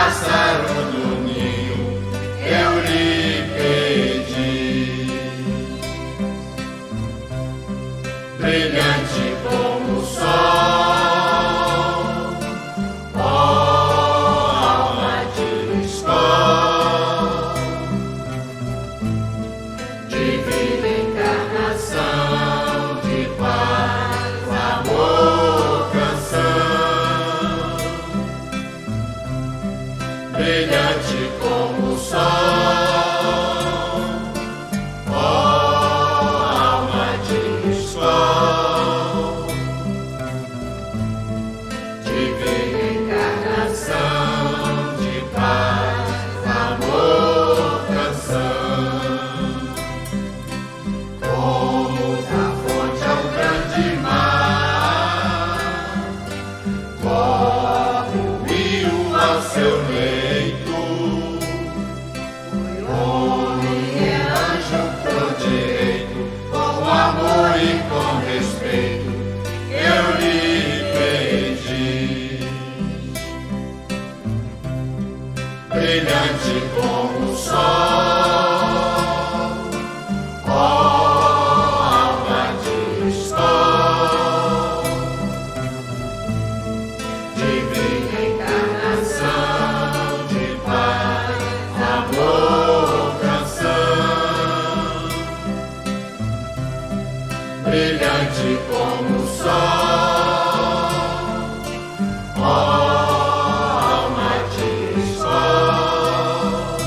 pássaro do ninho, eu lhe pedi. Brilhante como o sol, ó alma de escola, divina encarnação de paz, amor, canção. Brilhante como o sol, ó alma de sol, divina encarnação de paz, amor, canção. Como da fonte ao grande mar, corre o rio ao seu leito. Homem é anjo por direito, com amor e com respeito, eu lhe pedi. Brilhante como o sol, ó alma de sol, divina encarnação de paz, amor, canção. Brilhante como o sol, ó alma de sol,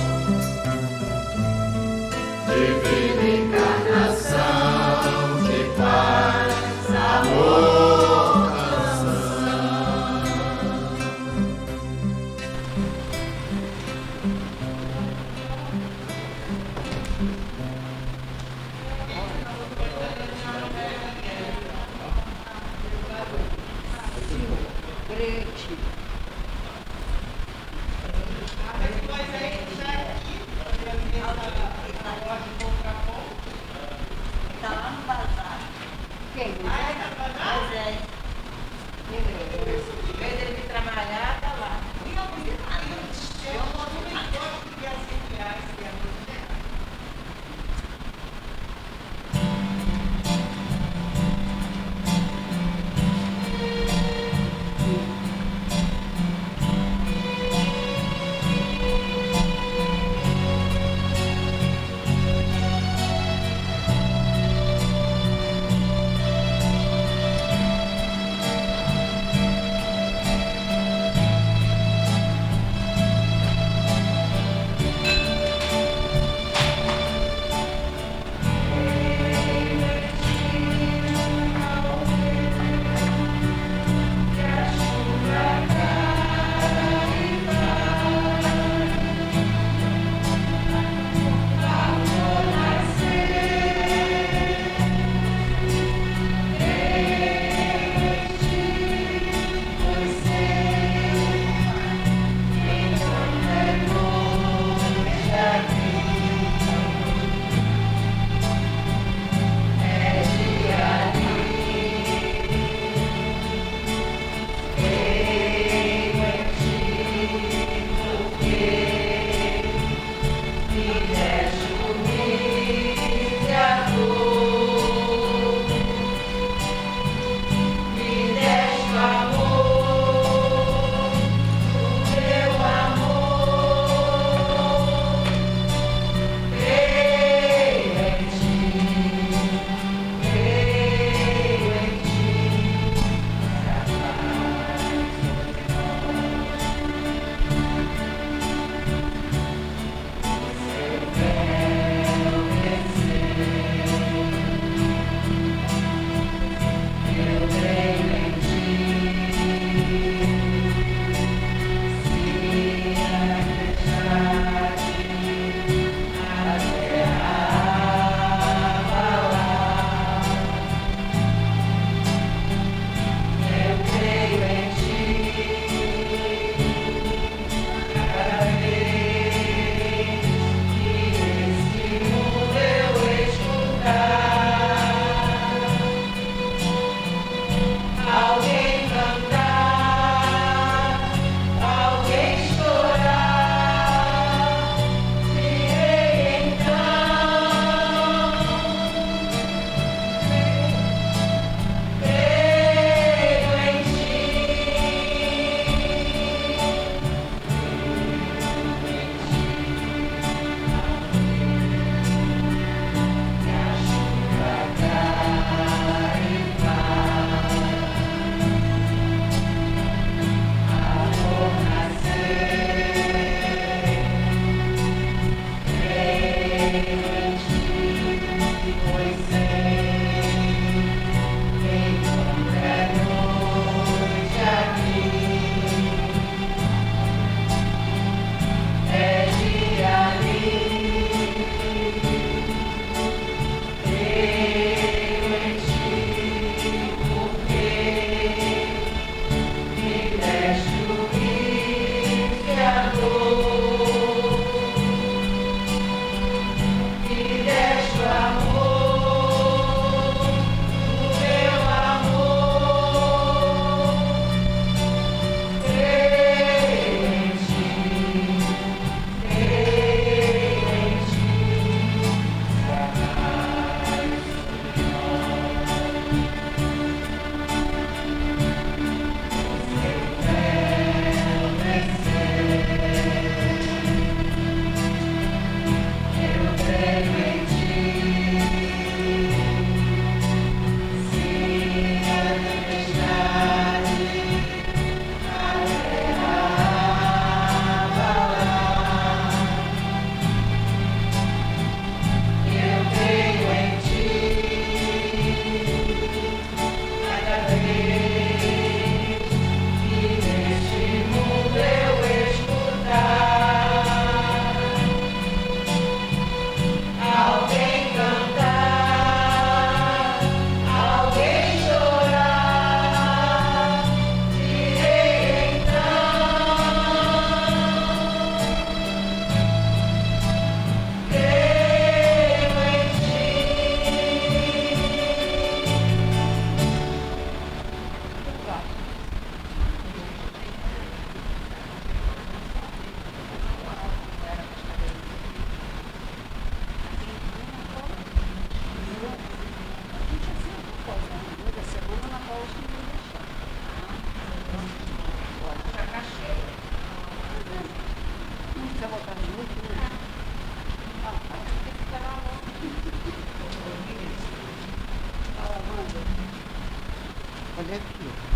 Olha aqui.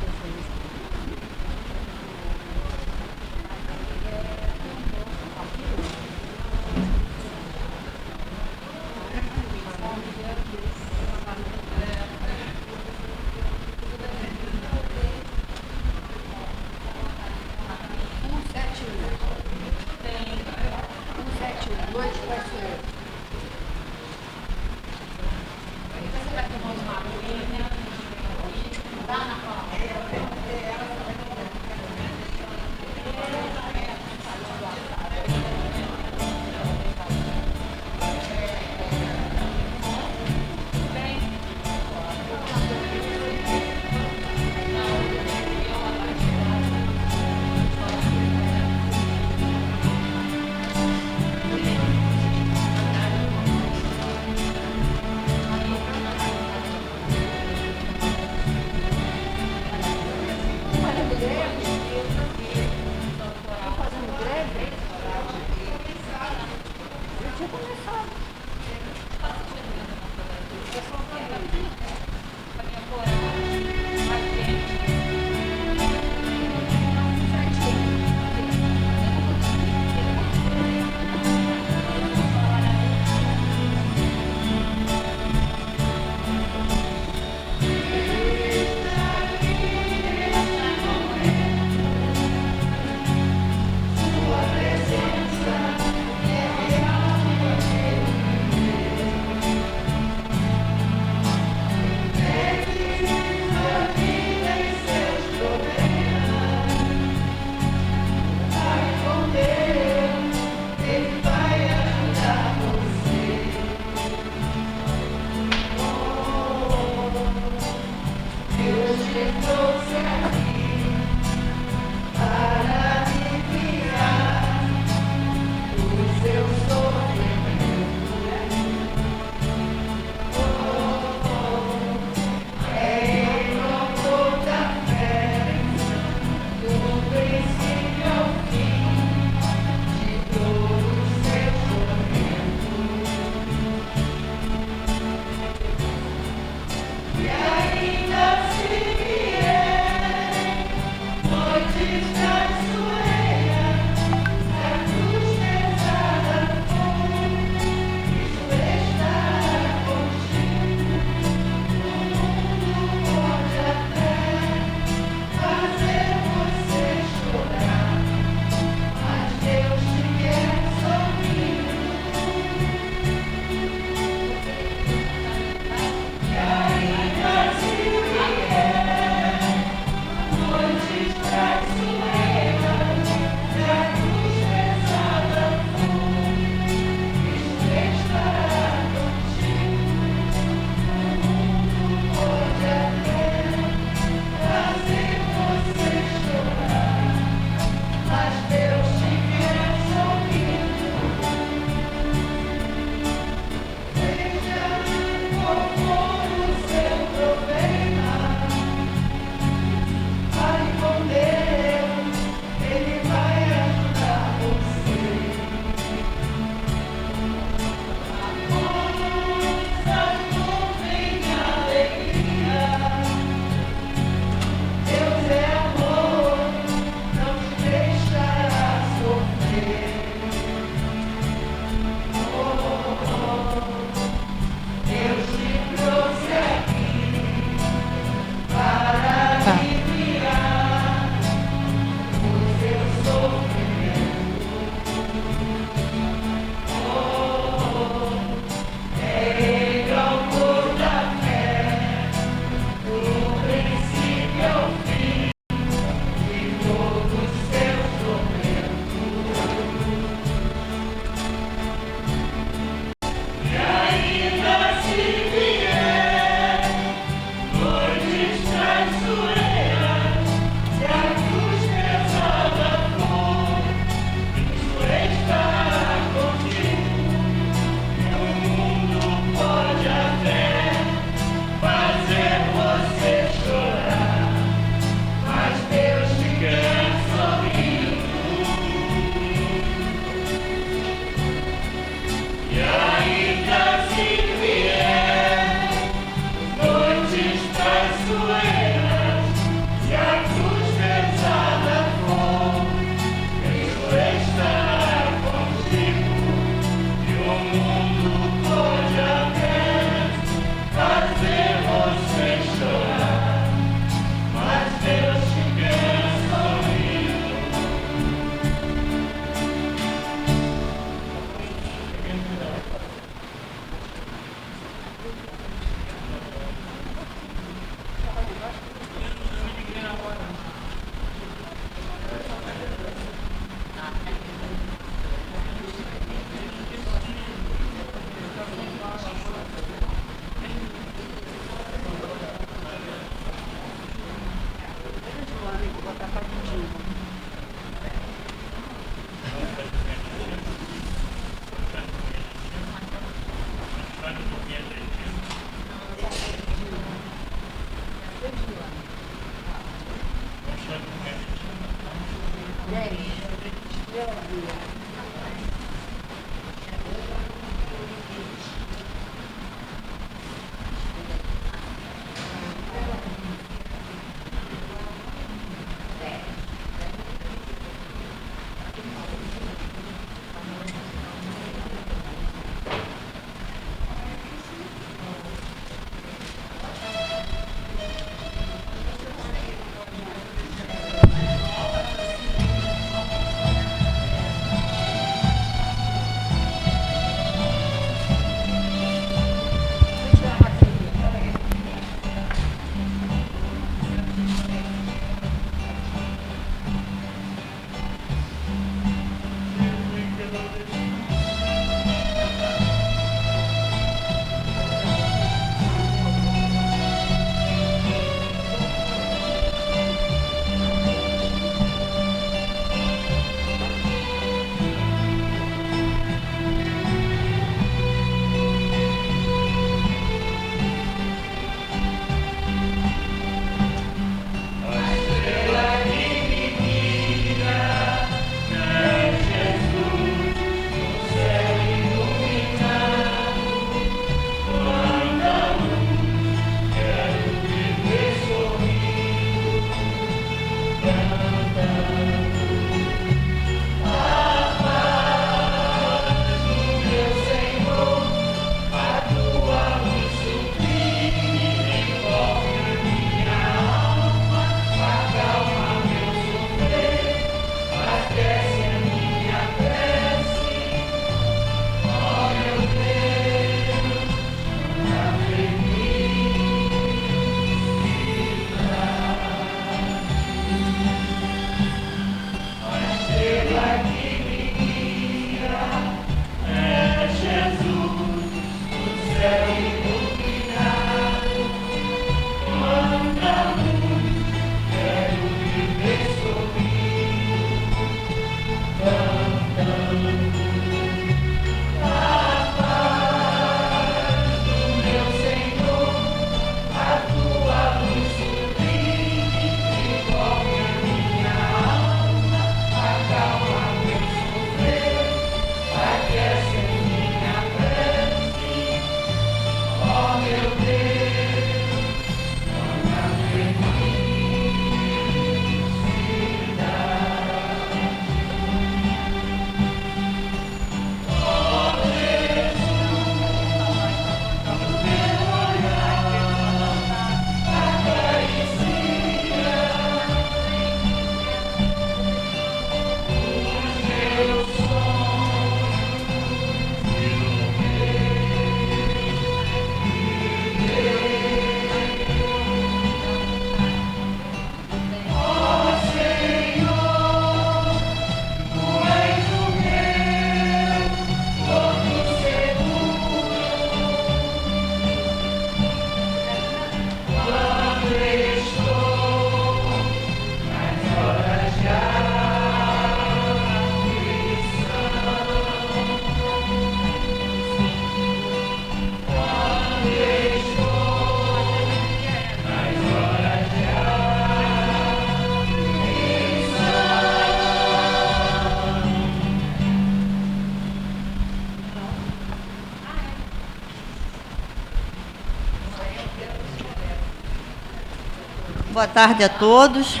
Boa tarde a todos.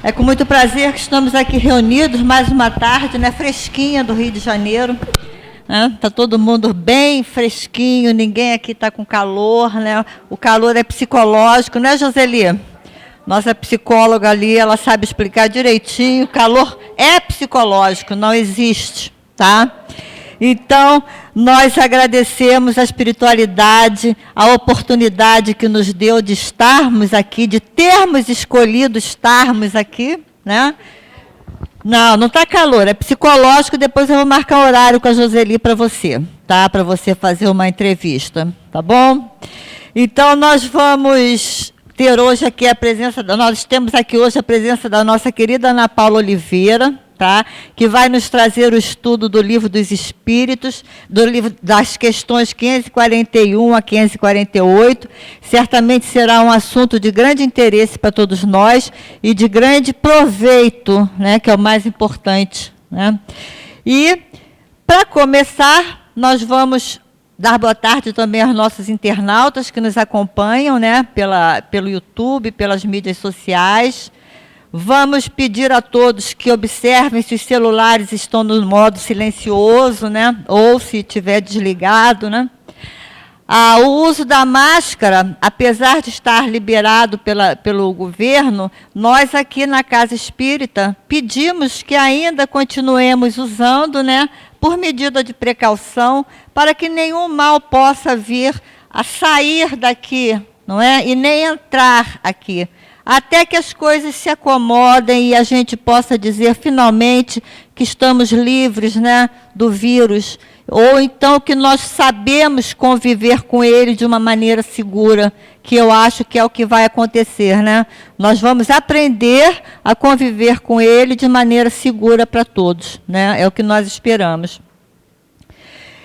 É com muito prazer que estamos aqui reunidos mais uma tarde, né, fresquinha do Rio de Janeiro. Está todo mundo bem fresquinho, ninguém aqui está com calor, né? O calor é psicológico, né, Joseli? Nossa psicóloga ali, ela sabe explicar direitinho. O calor é psicológico, não existe, tá? Então, nós agradecemos a espiritualidade, a oportunidade que nos deu de estarmos aqui, de termos escolhido estarmos aqui, né? Não está calor, é psicológico. Depois eu vou marcar horário com a Joseli para você, tá? Para você fazer uma entrevista, tá bom? Então, nós vamos ter hoje aqui a presença, nós temos aqui hoje a presença da nossa querida Ana Paula Oliveira, tá? Que vai nos trazer o estudo do Livro dos Espíritos, do livro das questões 541 a 548. Certamente será um assunto de grande interesse para todos nós e de grande proveito, né? Que é o mais importante, né? E, para começar, nós vamos dar boa tarde também aos nossos internautas que nos acompanham, né, pelo YouTube, pelas mídias sociais. Vamos pedir a todos que observem se os celulares estão no modo silencioso, né, ou se estiver desligado, né. O uso da máscara, apesar de estar liberado pelo governo, nós aqui na Casa Espírita pedimos que ainda continuemos usando, né, por medida de precaução, para que nenhum mal possa vir a sair daqui, não é? E nem entrar aqui. Até que as coisas se acomodem e a gente possa dizer finalmente que estamos livres, né, do vírus, ou então que nós sabemos conviver com ele de uma maneira segura, que eu acho que é o que vai acontecer, né? Nós vamos aprender a conviver com ele de maneira segura para todos, né? É o que nós esperamos.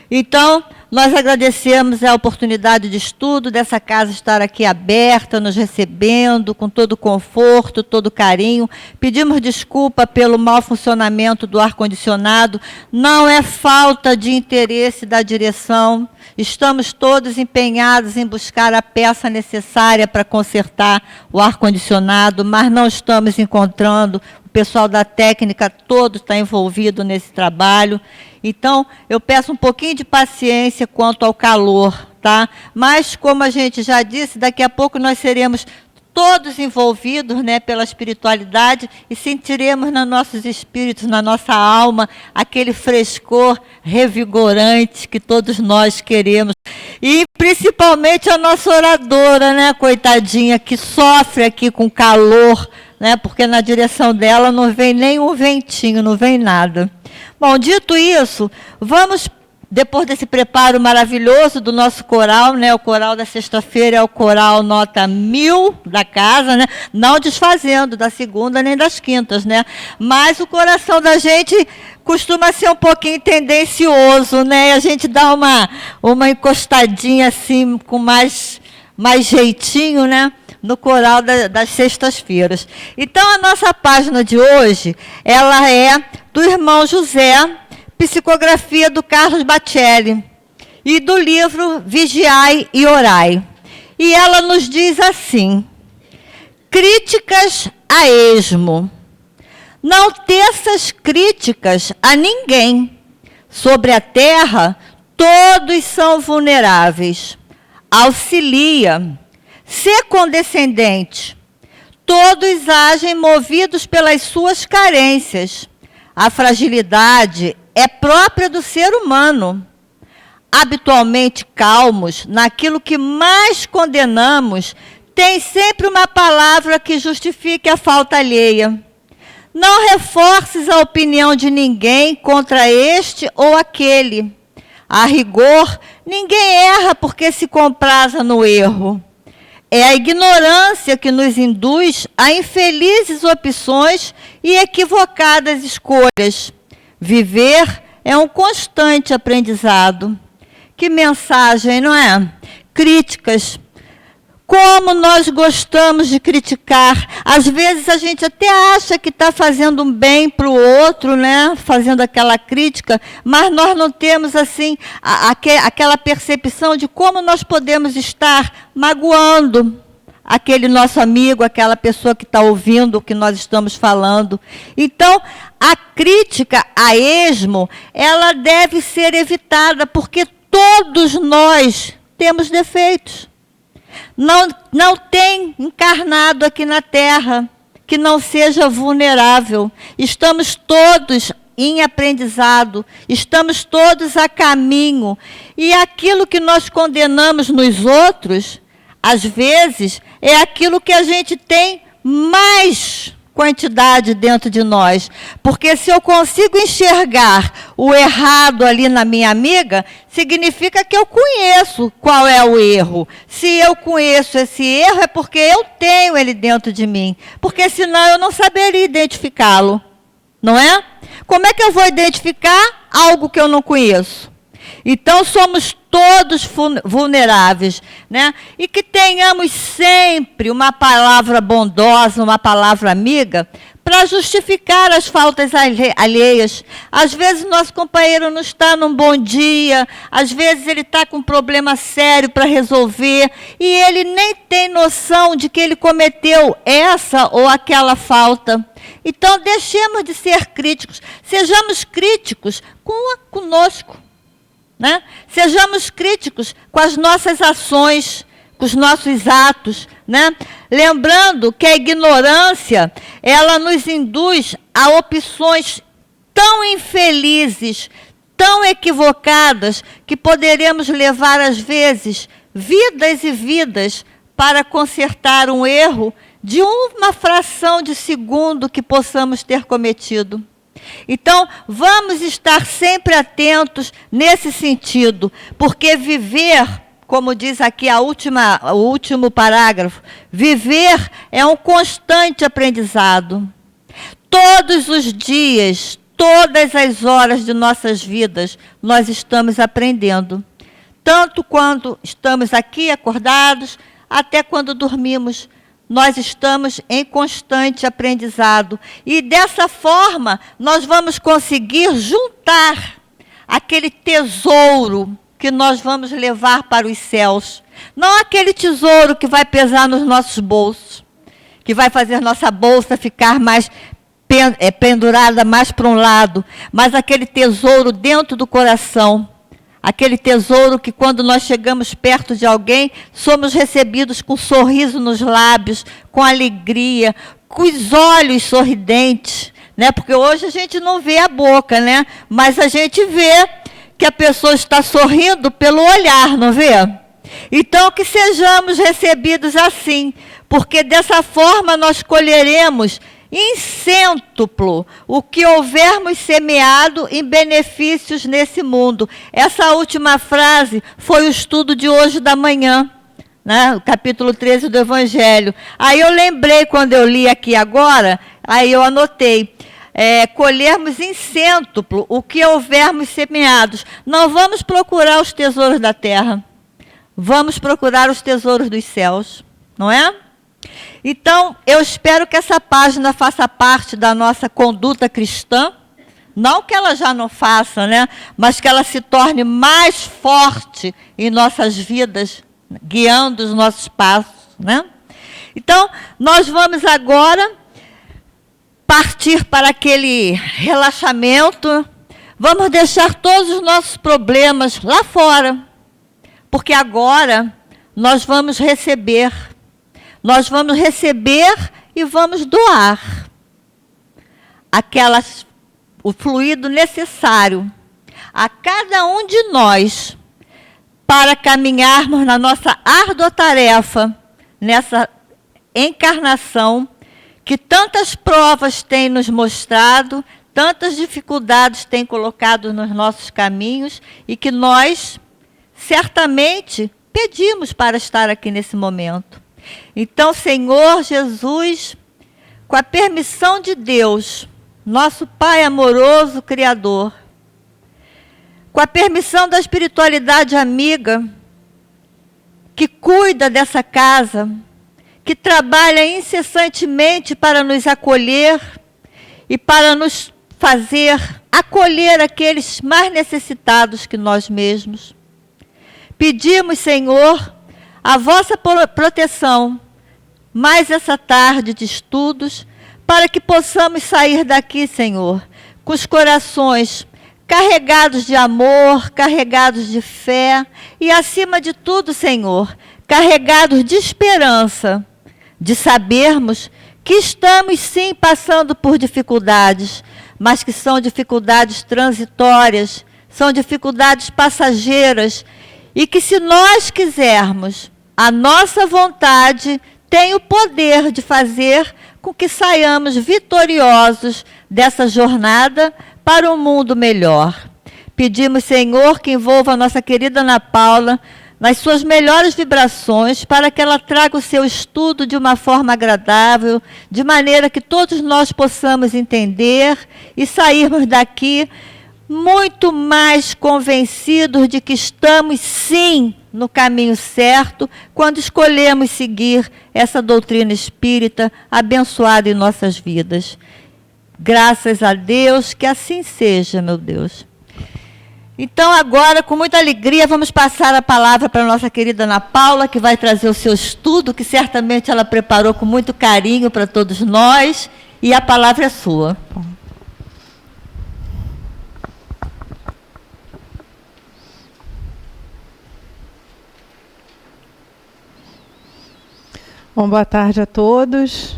Então, nós agradecemos a oportunidade de estudo dessa casa estar aqui aberta, nos recebendo com todo conforto, todo carinho. Pedimos desculpa pelo mau funcionamento do ar-condicionado. Não é falta de interesse da direção. Estamos todos empenhados em buscar a peça necessária para consertar o ar-condicionado, mas não estamos encontrando. O pessoal da técnica todo está envolvido nesse trabalho. Então, eu peço um pouquinho de paciência quanto ao calor, tá? Mas, como a gente já disse, daqui a pouco nós seremos todos envolvidos, né, pela espiritualidade e sentiremos nos nossos espíritos, na nossa alma, aquele frescor revigorante que todos nós queremos. E, principalmente, a nossa oradora, né, coitadinha, que sofre aqui com calor, né, porque na direção dela não vem nem um ventinho, não vem nada. Bom, dito isso, vamos, depois desse preparo maravilhoso do nosso coral, né, o coral da sexta-feira é o coral nota 1000 da casa, né, não desfazendo da segunda nem das quintas, né, mas o coração da gente costuma ser um pouquinho tendencioso, né, e a gente dá uma encostadinha assim, com mais jeitinho, né, no coral das sextas-feiras. Então, a nossa página de hoje, ela é do irmão José, psicografia do Carlos Bacelli, e do livro Vigiai e Orai. E ela nos diz assim: críticas a esmo. Não teças críticas a ninguém. Sobre a terra, todos são vulneráveis. Auxilia. Sê condescendente. Todos agem movidos pelas suas carências. A fragilidade é própria do ser humano. Habitualmente calmos, naquilo que mais condenamos, tem sempre uma palavra que justifique a falta alheia. Não reforces a opinião de ninguém contra este ou aquele. A rigor, ninguém erra porque se compraza no erro. É a ignorância que nos induz a infelizes opções e equivocadas escolhas. Viver é um constante aprendizado. Que mensagem, não é? Críticas. Como nós gostamos de criticar. Às vezes a gente até acha que está fazendo um bem para o outro, né? Fazendo aquela crítica, mas nós não temos assim aquela percepção de como nós podemos estar magoando aquele nosso amigo, aquela pessoa que está ouvindo o que nós estamos falando. Então, a crítica a esmo, ela deve ser evitada, porque todos nós temos defeitos. Não tem encarnado aqui na Terra que não seja vulnerável. Estamos todos em aprendizado, estamos todos a caminho. E aquilo que nós condenamos nos outros, às vezes, é aquilo que a gente tem mais quantidade dentro de nós. Porque se eu consigo enxergar o errado ali na minha amiga, significa que eu conheço qual é o erro. Se eu conheço esse erro, é porque eu tenho ele dentro de mim. Porque senão eu não saberia identificá-lo. não é? Como é que eu vou identificar algo que eu não conheço? Então, somos todos vulneráveis, né? E que tenhamos sempre uma palavra bondosa, uma palavra amiga, para justificar as faltas alheias. Às vezes, nosso companheiro não está num bom dia, às vezes ele está com um problema sério para resolver, e ele nem tem noção de que ele cometeu essa ou aquela falta. Então, deixemos de ser críticos, sejamos críticos conosco. Né? Sejamos críticos com as nossas ações, com os nossos atos, né? Lembrando que a ignorância, ela nos induz a opções tão infelizes, tão equivocadas, que poderemos levar, às vezes, vidas e vidas para consertar um erro de uma fração de segundo que possamos ter cometido. Então, vamos estar sempre atentos nesse sentido, porque viver, como diz aqui o último parágrafo, viver é um constante aprendizado. Todos os dias, todas as horas de nossas vidas, nós estamos aprendendo. Tanto quando estamos aqui acordados, até quando dormimos. Nós estamos em constante aprendizado. E dessa forma, nós vamos conseguir juntar aquele tesouro que nós vamos levar para os céus. Não aquele tesouro que vai pesar nos nossos bolsos, que vai fazer nossa bolsa ficar mais pendurada mais para um lado, mas aquele tesouro dentro do coração. Aquele tesouro que, quando nós chegamos perto de alguém, somos recebidos com um sorriso nos lábios, com alegria, com os olhos sorridentes, né? Porque hoje a gente não vê a boca, né? Mas a gente vê que a pessoa está sorrindo pelo olhar, não vê? Então, que sejamos recebidos assim, porque dessa forma nós colheremos em cêntuplo o que houvermos semeado em benefícios nesse mundo. Essa última frase foi o estudo de hoje da manhã, né? O capítulo 13 do Evangelho. Aí eu lembrei, quando eu li aqui agora, aí eu anotei, colhermos em cêntuplo o que houvermos semeados. Não vamos procurar os tesouros da terra, vamos procurar os tesouros dos céus, não é? Então, eu espero que essa página faça parte da nossa conduta cristã, não que ela já não faça, né? Mas que ela se torne mais forte em nossas vidas, guiando os nossos passos, né? Então, nós vamos agora partir para aquele relaxamento, vamos deixar todos os nossos problemas lá fora, porque agora nós vamos receber. Nós vamos receber e vamos doar o fluido necessário a cada um de nós para caminharmos na nossa árdua tarefa, nessa encarnação que tantas provas têm nos mostrado, tantas dificuldades têm colocado nos nossos caminhos e que nós certamente pedimos para estar aqui nesse momento. Então, Senhor Jesus, com a permissão de Deus, nosso Pai amoroso, Criador, com a permissão da espiritualidade amiga, que cuida dessa casa, que trabalha incessantemente para nos acolher e para nos fazer acolher aqueles mais necessitados que nós mesmos. Pedimos, Senhor, a vossa proteção, mais essa tarde de estudos, para que possamos sair daqui, Senhor, com os corações carregados de amor, carregados de fé e, acima de tudo, Senhor, carregados de esperança, de sabermos que estamos, sim, passando por dificuldades, mas que são dificuldades transitórias, são dificuldades passageiras, e que, se nós quisermos, a nossa vontade tem o poder de fazer com que saiamos vitoriosos dessa jornada para um mundo melhor. Pedimos, Senhor, que envolva a nossa querida Ana Paula nas suas melhores vibrações, para que ela traga o seu estudo de uma forma agradável, de maneira que todos nós possamos entender e sairmos daqui muito mais convencidos de que estamos, sim, no caminho certo, quando escolhemos seguir essa doutrina espírita abençoada em nossas vidas. Graças a Deus, que assim seja, meu Deus. Então, agora, com muita alegria, vamos passar a palavra para a nossa querida Ana Paula, que vai trazer o seu estudo, que certamente ela preparou com muito carinho para todos nós, e a palavra é sua. Bom, boa tarde a todos,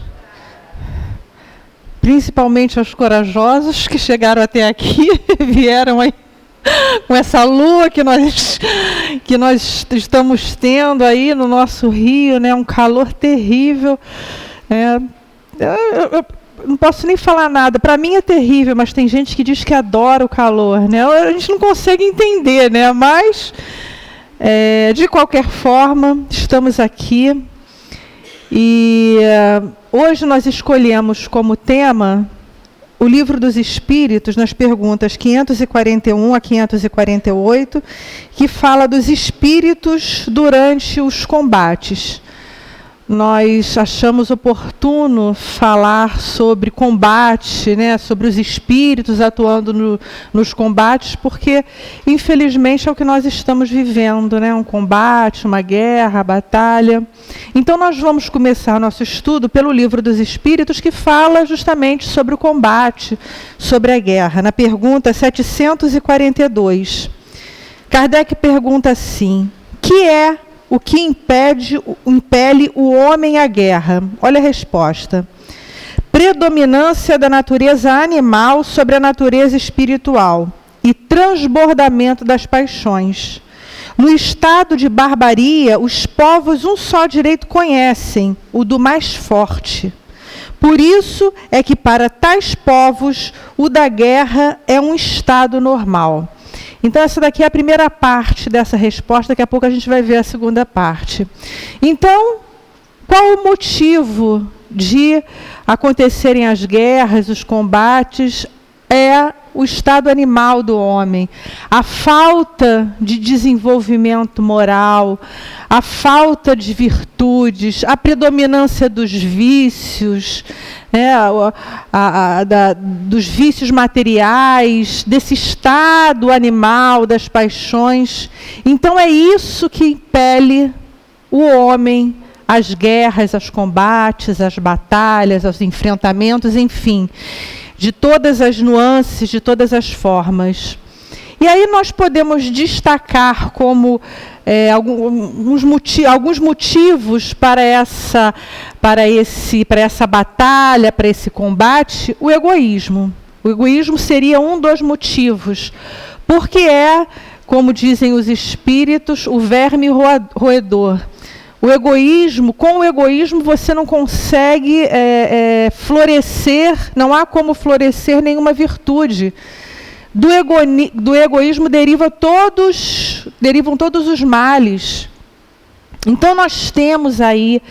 principalmente aos corajosos que chegaram até aqui, vieram aí com essa lua que nós estamos tendo aí no nosso Rio, né? Um calor terrível. Eu não posso nem falar nada. Para mim é terrível, mas tem gente que diz que adora o calor, né? A gente não consegue entender, né? Mas, de qualquer forma, estamos aqui. E hoje nós escolhemos como tema o Livro dos Espíritos, nas perguntas 541 a 548, que fala dos espíritos durante os combates. Nós achamos oportuno falar sobre combate, né, sobre os espíritos atuando nos combates, porque, infelizmente, é o que nós estamos vivendo, né, um combate, uma guerra, batalha. Então, nós vamos começar nosso estudo pelo Livro dos Espíritos, que fala justamente sobre o combate, sobre a guerra. Na pergunta 742, Kardec pergunta assim: que é o que impele o homem à guerra? Olha a resposta. Predominância da natureza animal sobre a natureza espiritual e transbordamento das paixões. No estado de barbaria, os povos um só direito conhecem, o do mais forte. Por isso é que para tais povos o da guerra é um estado normal. Então, essa daqui é a primeira parte dessa resposta, daqui a pouco a gente vai ver a segunda parte. Então, qual o motivo de acontecerem as guerras, os combates? É o estado animal do homem, a falta de desenvolvimento moral, a falta de virtudes, a predominância dos vícios, dos vícios materiais, desse estado animal, das paixões. Então é isso que impele o homem às guerras, aos combates, às batalhas, aos enfrentamentos, enfim, de todas as nuances, de todas as formas. E aí nós podemos destacar como alguns motivos para essa batalha, para esse combate, o egoísmo. O egoísmo seria um dos motivos, porque como dizem os espíritos, o verme roedor. Com o egoísmo você não consegue florescer, não há como florescer nenhuma virtude. Do egoísmo derivam todos os males. Então nós temos aí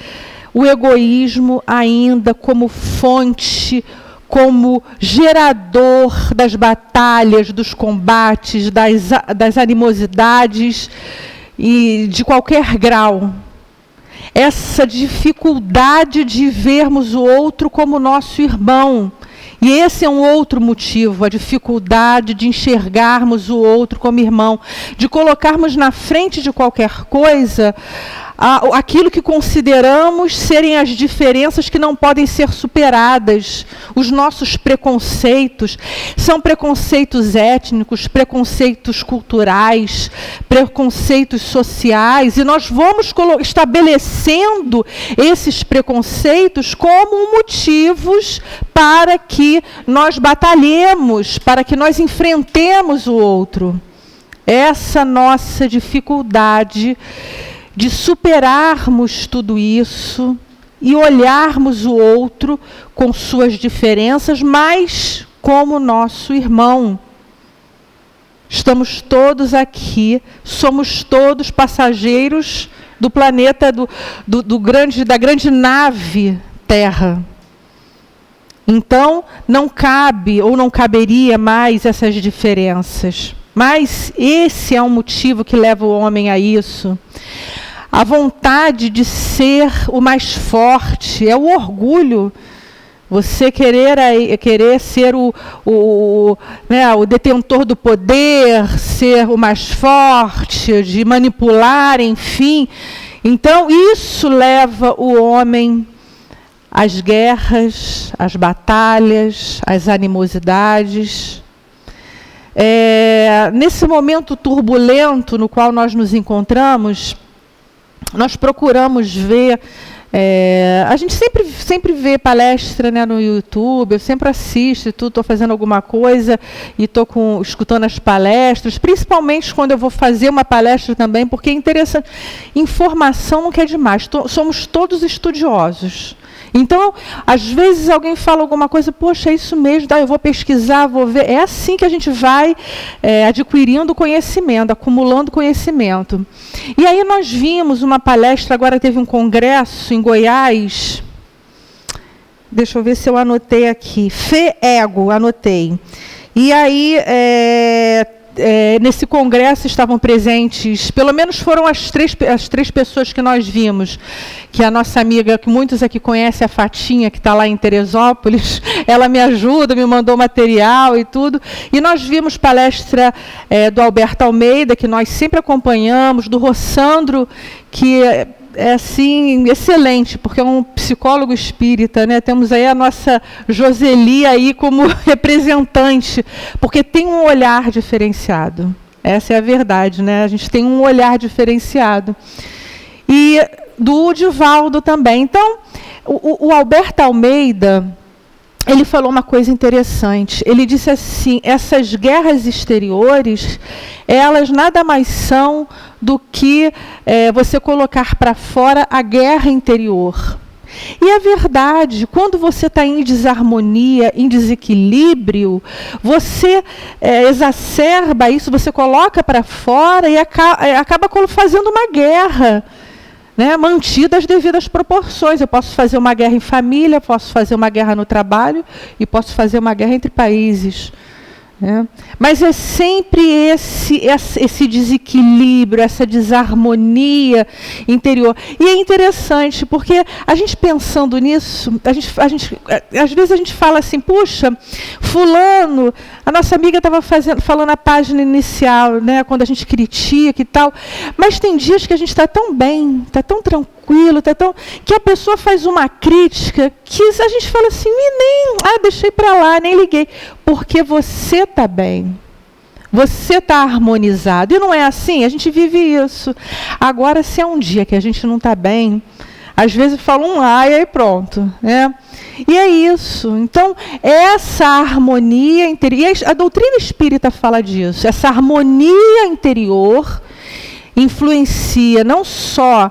o egoísmo ainda como fonte, como gerador das batalhas, dos combates, das animosidades e de qualquer grau. Essa dificuldade de vermos o outro como nosso irmão. E esse é um outro motivo, a dificuldade de enxergarmos o outro como irmão, de colocarmos na frente de qualquer coisa aquilo que consideramos serem as diferenças que não podem ser superadas. Os nossos preconceitos são preconceitos étnicos, preconceitos culturais, preconceitos sociais, e nós vamos estabelecendo esses preconceitos como motivos para que nós batalhemos, para que nós enfrentemos o outro. Essa nossa dificuldade de superarmos tudo isso e olharmos o outro com suas diferenças, mas como nosso irmão. Estamos todos aqui, somos todos passageiros do planeta, da grande nave Terra. Então, não cabe ou não caberia mais essas diferenças. Mas esse é um motivo que leva o homem a isso. A vontade de ser o mais forte, é o orgulho. Você querer ser o detentor do poder, ser o mais forte, de manipular, enfim. Então, isso leva o homem às guerras, às batalhas, às animosidades. Nesse momento turbulento no qual nós nos encontramos, nós procuramos ver... a gente sempre vê palestra, né, no YouTube, eu sempre assisto, estou fazendo alguma coisa e estou escutando as palestras, principalmente quando eu vou fazer uma palestra também, porque é interessante. Informação não quer demais, somos todos estudiosos. Então, às vezes alguém fala alguma coisa, poxa, é isso mesmo, eu vou pesquisar, vou ver. É assim que a gente vai adquirindo conhecimento, acumulando conhecimento. E aí nós vimos uma palestra, agora teve um congresso em Goiás, deixa eu ver se eu anotei aqui, FEEGO, anotei. E aí, nesse congresso estavam presentes, pelo menos foram as três pessoas que nós vimos, que a nossa amiga, que muitos aqui conhecem, a Fatinha, que está lá em Teresópolis, ela me ajuda, me mandou material e tudo, e nós vimos palestra do Alberto Almeida, que nós sempre acompanhamos, do Rossandro, que é assim, excelente, porque é um psicólogo espírita, né? Temos aí a nossa Joseli aí como representante, porque tem um olhar diferenciado. Essa é a verdade, né? A gente tem um olhar diferenciado. E do Divaldo também. Então, o Alberto Almeida, ele falou uma coisa interessante. Ele disse assim, essas guerras exteriores, elas nada mais são do que você colocar para fora a guerra interior. E é verdade, quando você está em desarmonia, em desequilíbrio, você exacerba isso, você coloca para fora e acaba fazendo uma guerra, né, mantida as devidas proporções. Eu posso fazer uma guerra em família, posso fazer uma guerra no trabalho e posso fazer uma guerra entre países. Mas é sempre esse desequilíbrio, essa desarmonia interior. E é interessante, porque a gente pensando nisso, às vezes a gente fala assim, puxa, fulano, a nossa amiga estava falando a página inicial, né, quando a gente critica e tal, mas tem dias que a gente está tão bem, está tão tranquilo, que a pessoa faz uma crítica que a gente fala assim, deixei para lá, nem liguei, porque você está bem, você está harmonizado, e não é assim, a gente vive isso. Agora, se é um dia que a gente não está bem, às vezes fala um ai, aí pronto, né? E é isso. Então, essa harmonia interior, e a doutrina espírita fala disso, essa harmonia interior influencia não só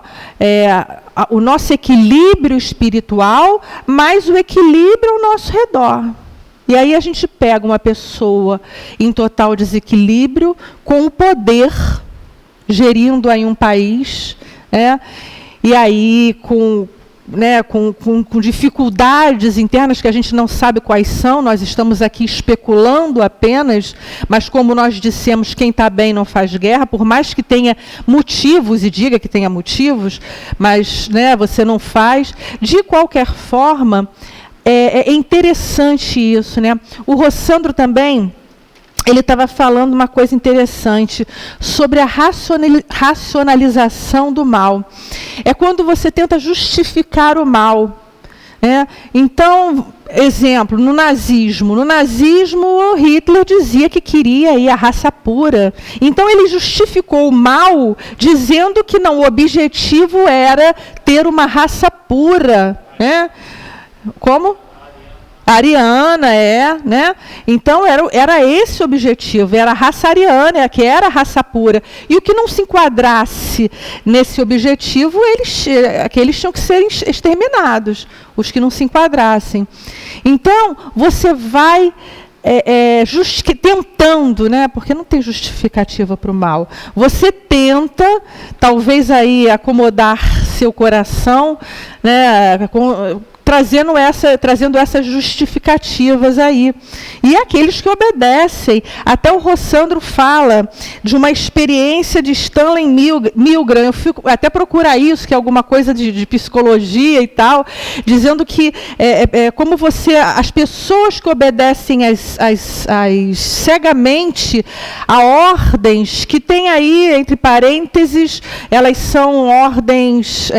o nosso equilíbrio espiritual, mas o equilíbrio ao nosso redor. E aí a gente pega uma pessoa em total desequilíbrio, com o poder, gerindo aí um país, e aí com dificuldades internas que a gente não sabe quais são, nós estamos aqui especulando apenas, mas como nós dissemos, quem está bem não faz guerra, por mais que tenha motivos, e diga que tenha motivos, mas você não faz. De qualquer forma, é interessante isso, né? O Rossandro também, ele estava falando uma coisa interessante sobre a racionalização do mal. É quando você tenta justificar o mal. Então, exemplo, no nazismo. No nazismo, Hitler dizia que queria aí a raça pura. Então, ele justificou o mal dizendo que não, o objetivo era ter uma raça pura. Como? Ariana, né? Então, era esse o objetivo, era a raça ariana, que era a raça pura. E o que não se enquadrasse nesse objetivo, aqueles tinham que ser exterminados, os que não se enquadrassem. Então, você vai tentando, né? Porque não tem justificativa para o mal. Você tenta, talvez aí acomodar seu coração, né? Trazendo essas justificativas aí. E aqueles que obedecem. Até o Rossandro fala de uma experiência de Stanley Milgram. Eu fico até procurar isso, que é alguma coisa de psicologia e tal, dizendo que como as pessoas que obedecem cegamente a ordens, que tem aí, entre parênteses, elas são ordens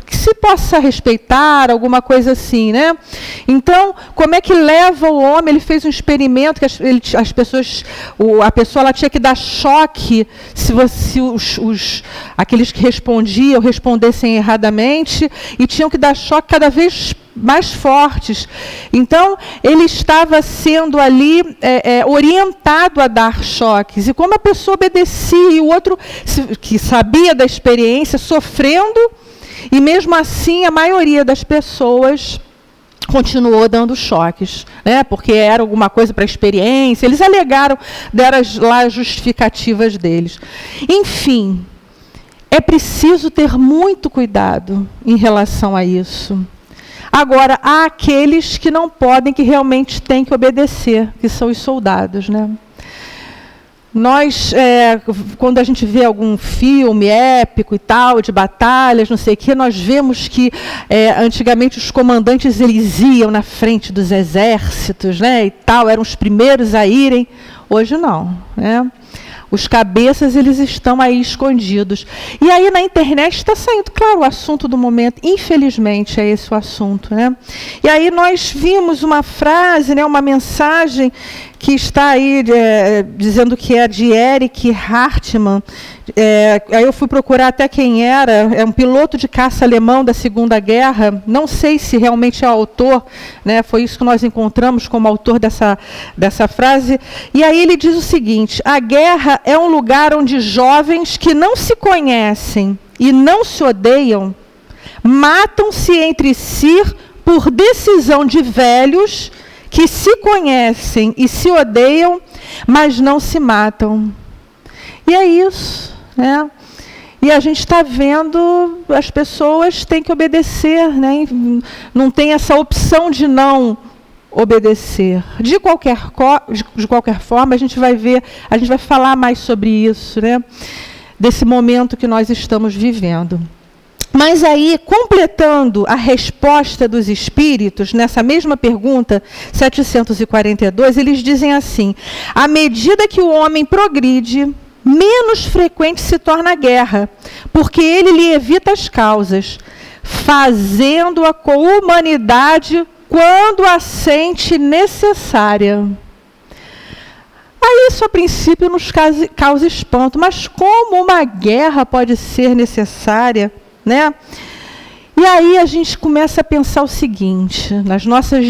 que se possa respeitar, alguma coisa assim, né? Então, como é que leva o homem? Ele fez um experimento que a pessoa ela tinha que dar choque se aqueles que respondessem erradamente, e tinham que dar choque cada vez mais fortes. Então, ele estava sendo ali orientado a dar choques. E como a pessoa obedecia, e o outro, que sabia da experiência, sofrendo, e mesmo assim a maioria das pessoas continuou dando choques, né? Porque era alguma coisa para a experiência. Eles alegaram, deram lá as justificativas deles. Enfim, é preciso ter muito cuidado em relação a isso. Agora, há aqueles que não podem, que realmente têm que obedecer, que são os soldados, né? Nós, quando a gente vê algum filme épico e tal, de batalhas, não sei o quê, nós vemos que antigamente os comandantes eles iam na frente dos exércitos, né, e tal, eram os primeiros a irem. Hoje não, né? Os cabeças, eles estão aí escondidos. E aí na internet está saindo, claro, o assunto do momento, infelizmente é esse o assunto, né? E aí nós vimos uma frase, né, uma mensagem que está aí dizendo que é de Eric Hartmann. Aí eu fui procurar até quem era. É um piloto de caça alemão da Segunda Guerra. Não sei se realmente é o autor, né? Foi isso que nós encontramos como autor dessa frase. E aí ele diz o seguinte: a guerra é um lugar onde jovens que não se conhecem e não se odeiam matam-se entre si por decisão de velhos que se conhecem e se odeiam, mas não se matam. E é isso, né? E a gente está vendo, as pessoas têm que obedecer, né? Não tem essa opção de não obedecer. De qualquer forma, a gente vai falar mais sobre isso, né? Desse momento que nós estamos vivendo. Mas aí, completando a resposta dos espíritos, nessa mesma pergunta, 742, eles dizem assim: à medida que o homem progride, menos frequente se torna a guerra, porque ele lhe evita as causas, fazendo-a com humanidade quando a sente necessária. Aí isso, a princípio, nos causa espanto. Mas como uma guerra pode ser necessária, né? E aí a gente começa a pensar o seguinte, nas nossas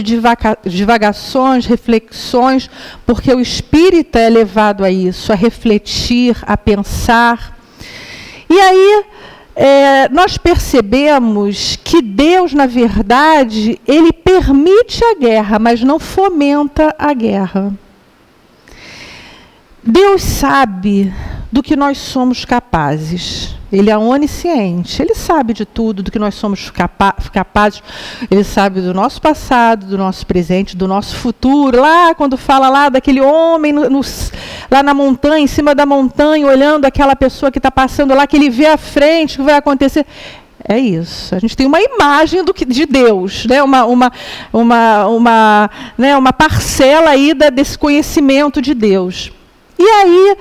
divagações, reflexões, porque o espírita é levado a isso, a refletir, a pensar. E aí nós percebemos que Deus, na verdade, ele permite a guerra, mas não fomenta a guerra. Deus sabe do que nós somos capazes. Ele é onisciente, ele sabe de tudo, do que nós somos capazes. Ele sabe do nosso passado, do nosso presente, do nosso futuro. Lá, quando fala lá daquele homem lá na montanha, em cima da montanha, olhando aquela pessoa que está passando lá, que ele vê à frente, o que vai acontecer. É isso. A gente tem uma imagem de Deus, né? Uma parcela aí desse conhecimento de Deus. E aí,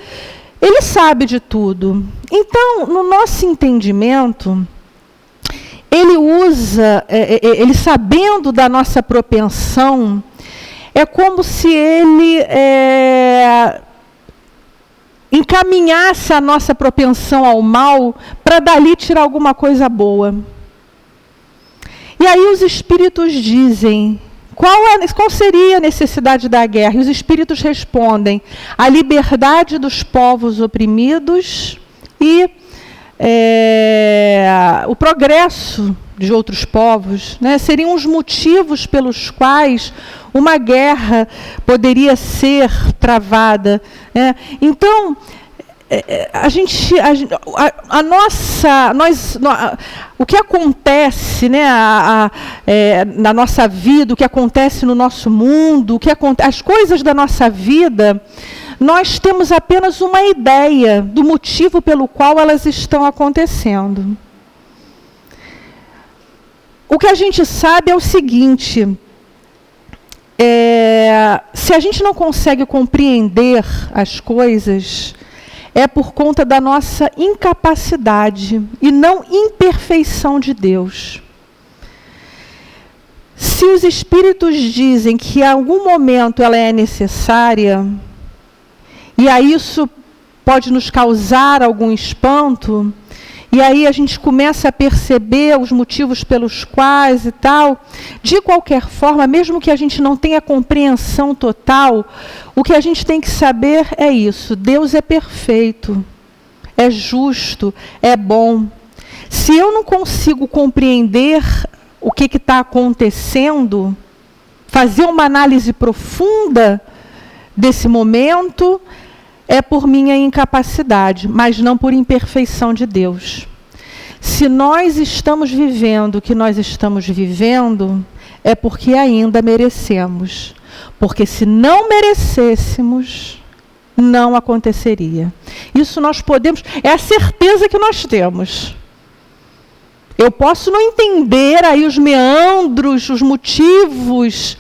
ele sabe de tudo. Então, no nosso entendimento, ele usa, ele sabendo da nossa propensão, é como se ele encaminhasse a nossa propensão ao mal para dali tirar alguma coisa boa. E aí os espíritos dizem: qual seria a necessidade da guerra? E os espíritos respondem: a liberdade dos povos oprimidos e o progresso de outros povos, né? Seriam os motivos pelos quais uma guerra poderia ser travada, né? Então, o que acontece, né, na nossa vida, o que acontece no nosso mundo, as coisas da nossa vida, nós temos apenas uma ideia do motivo pelo qual elas estão acontecendo. O que a gente sabe é o seguinte: se a gente não consegue compreender as coisas, é por conta da nossa incapacidade e não imperfeição de Deus. Se os Espíritos dizem que em algum momento ela é necessária, e aí isso pode nos causar algum espanto, e aí a gente começa a perceber os motivos pelos quais e tal, de qualquer forma, mesmo que a gente não tenha compreensão total, o que a gente tem que saber é isso: Deus é perfeito, é justo, é bom. Se eu não consigo compreender o que está acontecendo, fazer uma análise profunda desse momento, é por minha incapacidade, mas não por imperfeição de Deus. Se nós estamos vivendo o que nós estamos vivendo, é porque ainda merecemos. Porque se não merecêssemos, não aconteceria. Isso nós podemos, é a certeza que nós temos. Eu posso não entender aí os meandros, os motivos,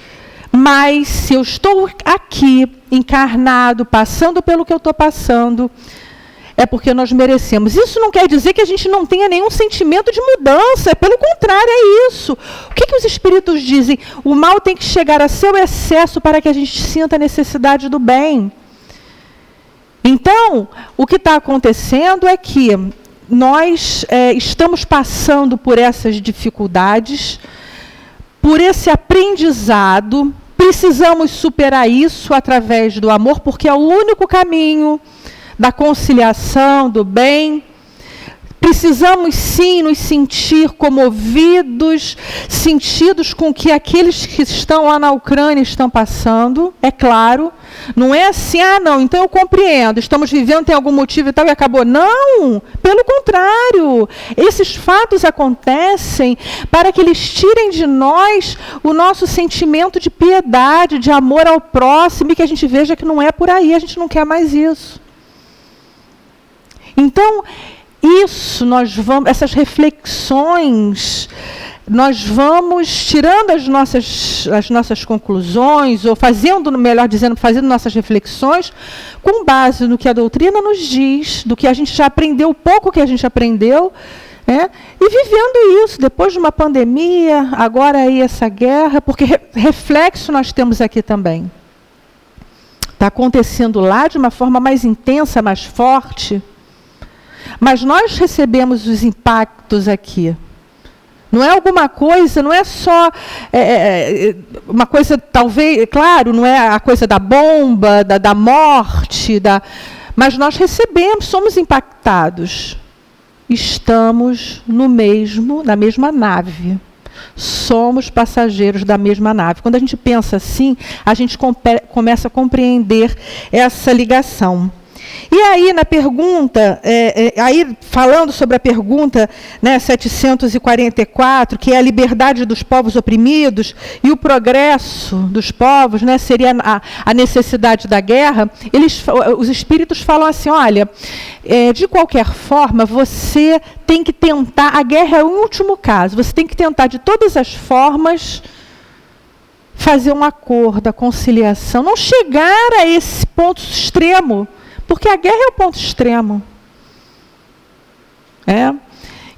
mas se eu estou aqui, encarnado, passando pelo que eu estou passando, é porque nós merecemos. Isso não quer dizer que a gente não tenha nenhum sentimento de mudança, pelo contrário, é isso. O que os Espíritos dizem? O mal tem que chegar a seu excesso para que a gente sinta a necessidade do bem. Então, o que está acontecendo é que nós estamos passando por essas dificuldades, por esse aprendizado. Precisamos superar isso através do amor, porque é o único caminho da conciliação, do bem. Precisamos sim nos sentir comovidos, sentidos com o que aqueles que estão lá na Ucrânia estão passando, é claro. Não é assim, não, então eu compreendo, estamos vivendo, tem algum motivo e tal, e acabou. Não, pelo contrário. Esses fatos acontecem para que eles tirem de nós o nosso sentimento de piedade, de amor ao próximo, e que a gente veja que não é por aí, a gente não quer mais isso. Então, essas reflexões, nós vamos tirando as nossas conclusões, ou melhor dizendo, fazendo nossas reflexões, com base no que a doutrina nos diz, do que a gente já aprendeu, o pouco que a gente aprendeu, né? E vivendo isso, depois de uma pandemia, agora aí essa guerra, porque reflexo nós temos aqui também. Está acontecendo lá de uma forma mais intensa, mais forte, mas nós recebemos os impactos aqui. Não é alguma coisa, não é só uma coisa, talvez, claro, não é a coisa da bomba, da morte, mas nós recebemos, somos impactados. Estamos na mesma nave. Somos passageiros da mesma nave. Quando a gente pensa assim, a gente começa a compreender essa ligação. E aí, na pergunta, falando sobre a pergunta, né, 744, que é a liberdade dos povos oprimidos e o progresso dos povos, né, seria a necessidade da guerra, os espíritos falam assim, olha, de qualquer forma, você tem que tentar, a guerra é o último caso, você tem que tentar de todas as formas fazer um acordo, a conciliação, não chegar a esse ponto extremo, porque a guerra é o ponto extremo.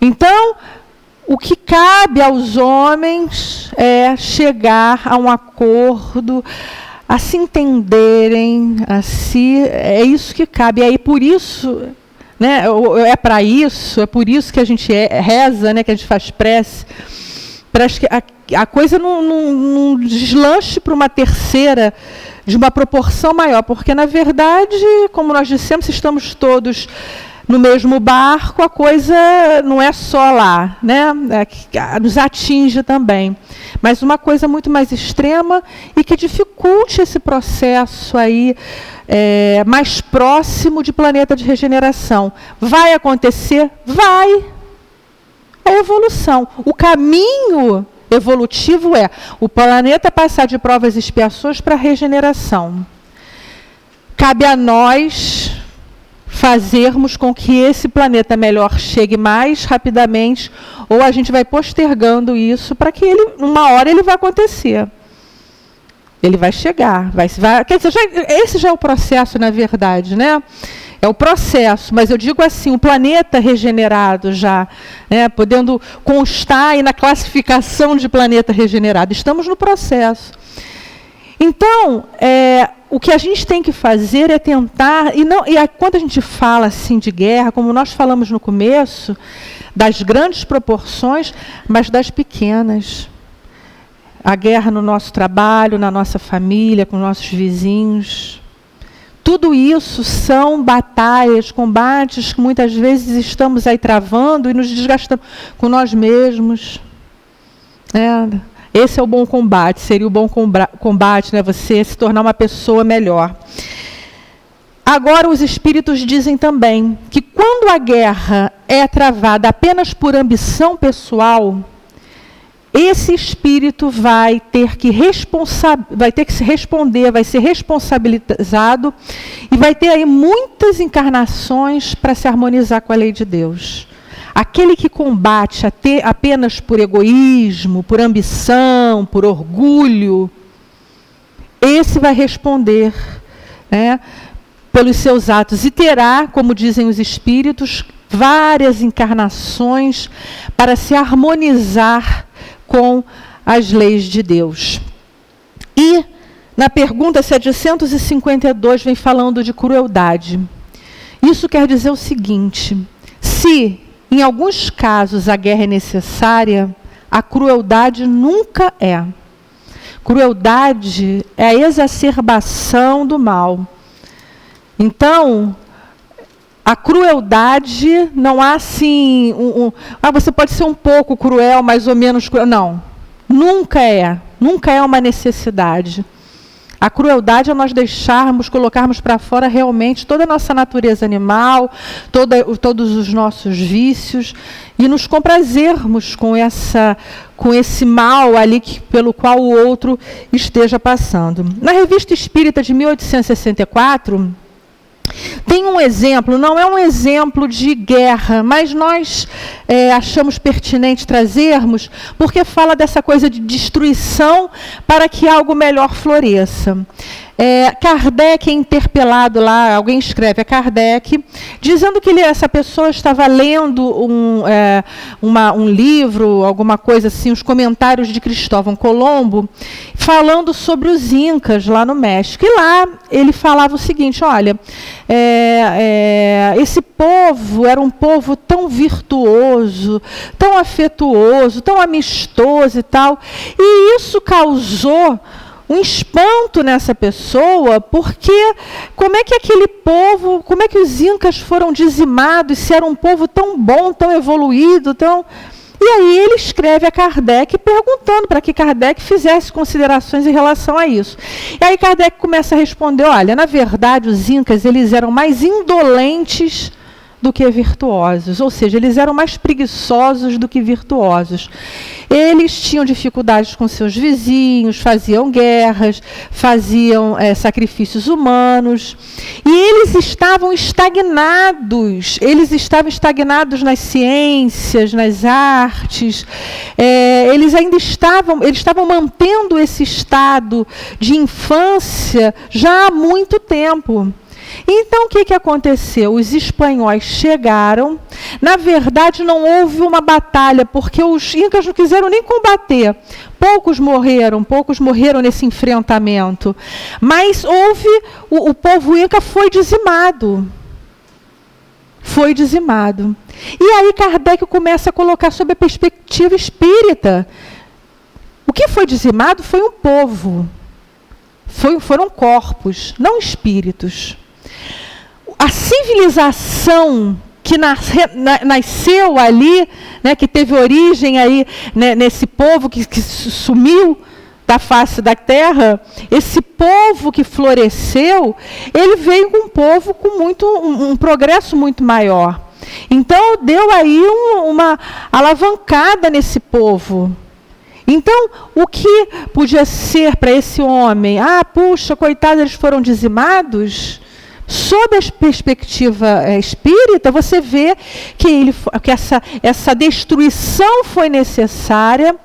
Então, o que cabe aos homens é chegar a um acordo, a se entenderem, é isso que cabe. E aí, por isso, né, é para isso, é por isso que a gente reza, né, que a gente faz prece, para que a coisa não deslanche para uma terceira, de uma proporção maior, porque, na verdade, como nós dissemos, estamos todos no mesmo barco, a coisa não é só lá, né? Nos atinge também. Mas uma coisa muito mais extrema e que dificulte esse processo aí mais próximo de planeta de regeneração. Vai acontecer? Vai. É evolução. O caminho evolutivo é o planeta passar de provas e expiações para a regeneração. Cabe a nós fazermos com que esse planeta melhor chegue mais rapidamente, ou a gente vai postergando isso para que uma hora ele vai acontecer. Ele vai chegar. Quer dizer, esse já é o processo, na verdade, né? É o processo, mas eu digo assim, o planeta regenerado já, né, podendo constar aí na classificação de planeta regenerado. Estamos no processo. Então, o que a gente tem que fazer é tentar, quando a gente fala assim de guerra, como nós falamos no começo, das grandes proporções, mas das pequenas. A guerra no nosso trabalho, na nossa família, com nossos vizinhos. Tudo isso são batalhas, combates que muitas vezes estamos aí travando e nos desgastando com nós mesmos. Esse é o bom combate, seria o bom combate, né? Você se tornar uma pessoa melhor. Agora, os espíritos dizem também que quando a guerra é travada apenas por ambição pessoal, esse espírito vai ter que se responder, vai ser responsabilizado e vai ter aí muitas encarnações para se harmonizar com a lei de Deus. Aquele que combate apenas por egoísmo, por ambição, por orgulho, esse vai responder, né, pelos seus atos e terá, como dizem os espíritos, várias encarnações para se harmonizar com as leis de Deus. E na pergunta 752 vem falando de crueldade. Isso quer dizer o seguinte: se em alguns casos a guerra é necessária, a crueldade nunca é. Crueldade é a exacerbação do mal. Então, a crueldade não há assim, você pode ser um pouco cruel, mais ou menos cruel. Não, nunca é uma necessidade. A crueldade é nós colocarmos para fora realmente toda a nossa natureza animal, todos os nossos vícios, e nos comprazermos com esse mal ali pelo qual o outro esteja passando. Na Revista Espírita de 1864, tem um exemplo, não é um exemplo de guerra, mas nós achamos pertinente trazermos, porque fala dessa coisa de destruição para que algo melhor floresça. Kardec é interpelado lá, alguém escreve a Kardec, dizendo que essa pessoa estava lendo um livro, alguma coisa assim, os comentários de Cristóvão Colombo, falando sobre os Incas lá no México. E lá ele falava o seguinte: olha, esse povo era um povo tão virtuoso, tão afetuoso, tão amistoso e tal, e isso causou um espanto nessa pessoa, porque como é que aquele povo, como é que os Incas foram dizimados, se era um povo tão bom, tão evoluído, tão... E aí ele escreve a Kardec perguntando para que Kardec fizesse considerações em relação a isso. E aí Kardec começa a responder: olha, na verdade os Incas eles eram mais indolentes do que virtuosos, ou seja, eles eram mais preguiçosos do que virtuosos. Eles tinham dificuldades com seus vizinhos, faziam guerras, faziam sacrifícios humanos, e eles estavam estagnados nas ciências, nas artes, eles estavam mantendo esse estado de infância já há muito tempo. Então, o que aconteceu? Os espanhóis chegaram, na verdade não houve uma batalha, porque os Incas não quiseram nem combater. Poucos morreram nesse enfrentamento. Mas o povo Inca foi dizimado. E aí Kardec começa a colocar sob a perspectiva espírita. O que foi dizimado foi um povo. Foram corpos, não espíritos. A civilização que nasceu ali, né, que teve origem aí, né, nesse povo que sumiu da face da terra, esse povo que floresceu, ele veio com um povo com um progresso muito maior. Então, deu aí uma alavancada nesse povo. Então, o que podia ser para esse homem? Puxa, coitados, eles foram dizimados. Sob a perspectiva espírita, você vê que essa destruição foi necessária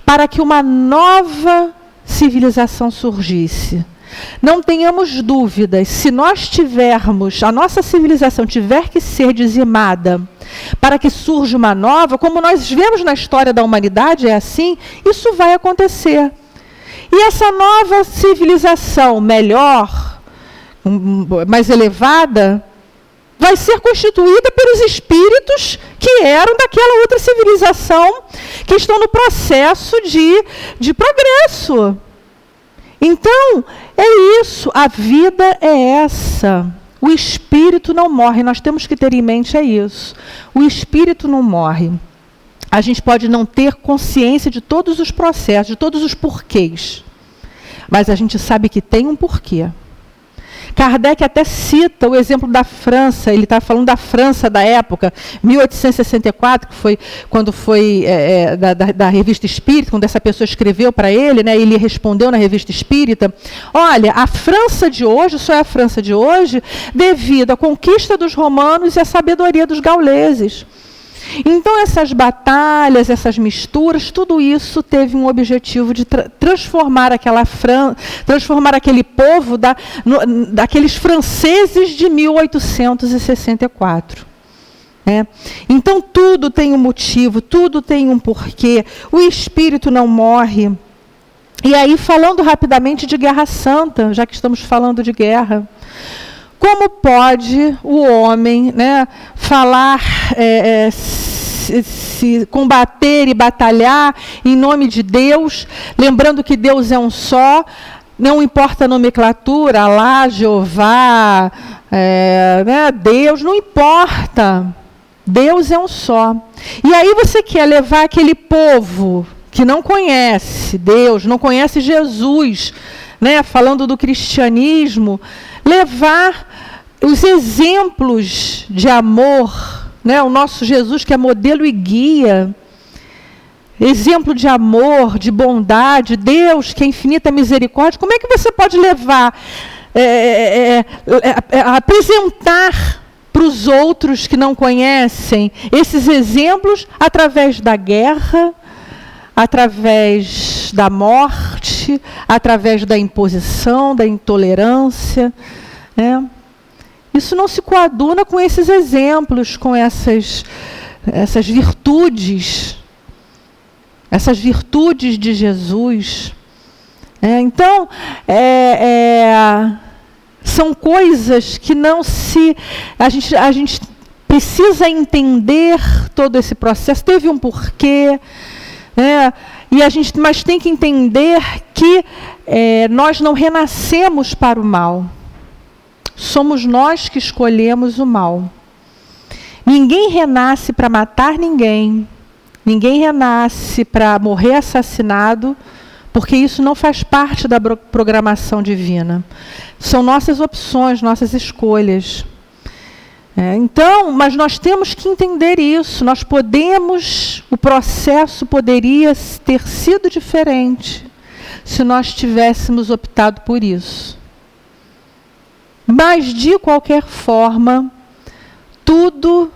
para que uma nova civilização surgisse. Não tenhamos dúvidas, se nós tivermos, a nossa civilização tiver que ser dizimada para que surja uma nova, como nós vemos na história da humanidade, é assim, isso vai acontecer. E essa nova civilização melhor, mais elevada, vai ser constituída pelos espíritos que eram daquela outra civilização, que estão no processo de progresso. Então, é isso, a vida é essa. O espírito não morre, nós temos que ter em mente isso. O espírito não morre. A gente pode não ter consciência de todos os processos, de todos os porquês, mas a gente sabe que tem um porquê. Kardec até cita o exemplo da França, ele está falando da França da época, 1864, que foi quando foi da Revista Espírita, quando essa pessoa escreveu para ele, né, ele respondeu na Revista Espírita, olha, a França de hoje só é a França de hoje devido à conquista dos romanos e à sabedoria dos gauleses. Então, essas batalhas, essas misturas, tudo isso teve um objetivo de transformar transformar aquele povo daqueles franceses de 1864. Então, tudo tem um motivo, tudo tem um porquê. O espírito não morre. E aí, falando rapidamente de Guerra Santa, já que estamos falando de guerra, como pode o homem, né, falar, se combater e batalhar em nome de Deus, lembrando que Deus é um só, não importa a nomenclatura, Alá, Jeová, né, Deus, não importa, Deus é um só. E aí você quer levar aquele povo que não conhece Deus, não conhece Jesus, né, falando do cristianismo, levar os exemplos de amor, né, o nosso Jesus que é modelo e guia, exemplo de amor, de bondade, Deus que é infinita misericórdia, como é que você pode levar, apresentar para os outros que não conhecem esses exemplos através da guerra, através da morte, através da imposição, da intolerância, né? Isso não se coaduna com esses exemplos, com essas virtudes, de Jesus. Então, são coisas que não se... A gente precisa entender todo esse processo. Teve um porquê, né? Mas tem que entender que nós não renascemos para o mal. Somos nós que escolhemos o mal. Ninguém renasce para matar ninguém. Ninguém renasce para morrer assassinado, porque isso não faz parte da programação divina. São nossas opções, nossas escolhas. Então, mas nós temos que entender isso. O processo poderia ter sido diferente se nós tivéssemos optado por isso. Mas, de qualquer forma, tudo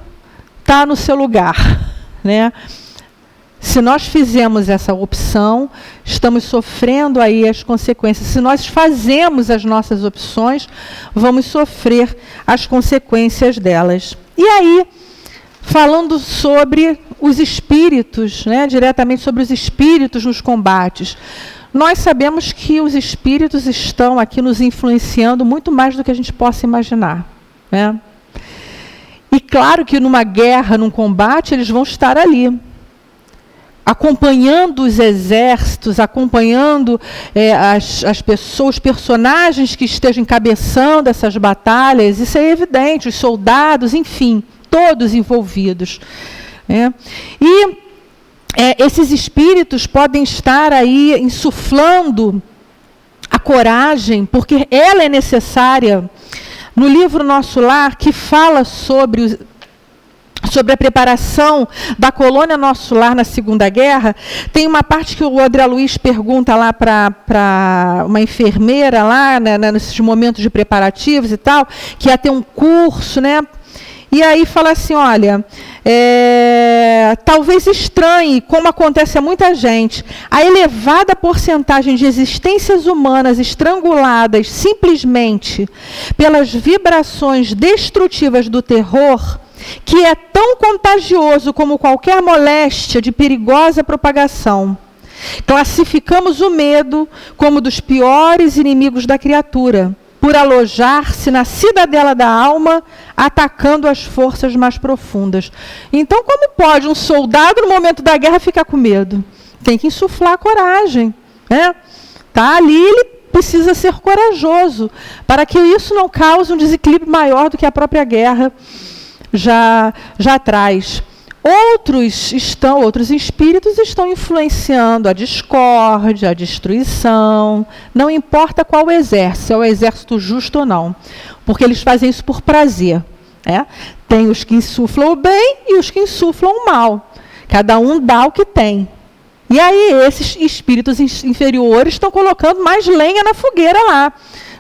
está no seu lugar, né? Se nós fizemos essa opção, estamos sofrendo aí as consequências. Se nós fazemos as nossas opções, vamos sofrer as consequências delas. E aí, falando sobre os espíritos, né, diretamente sobre os espíritos nos combates, nós sabemos que os espíritos estão aqui nos influenciando muito mais do que a gente possa imaginar, né? E claro que numa guerra, num combate, eles vão estar ali, acompanhando os exércitos, acompanhando as pessoas, os personagens que estejam encabeçando essas batalhas, isso é evidente, os soldados, enfim, todos envolvidos. Esses espíritos podem estar aí insuflando a coragem, porque ela é necessária. No livro Nosso Lar, que fala sobre a preparação da colônia Nosso Lar na Segunda Guerra, tem uma parte que o André Luiz pergunta lá para uma enfermeira lá, né, nesses momentos de preparativos e tal, que ia ter um curso, né? E aí fala assim, olha, talvez estranhe, como acontece a muita gente, a elevada porcentagem de existências humanas estranguladas simplesmente pelas vibrações destrutivas do terror, que é tão contagioso como qualquer moléstia de perigosa propagação. Classificamos o medo como dos piores inimigos da criatura, por alojar-se na cidadela da alma, atacando as forças mais profundas. Então, como pode um soldado, no momento da guerra, ficar com medo? Tem que insuflar a coragem, né? Tá ali, ele precisa ser corajoso, para que isso não cause um desequilíbrio maior do que a própria guerra já traz. Outros espíritos estão influenciando a discórdia, a destruição, não importa qual o exército, se é o exército justo ou não, porque eles fazem isso por prazer. Tem os que insuflam o bem e os que insuflam o mal. Cada um dá o que tem. E aí esses espíritos inferiores estão colocando mais lenha na fogueira lá.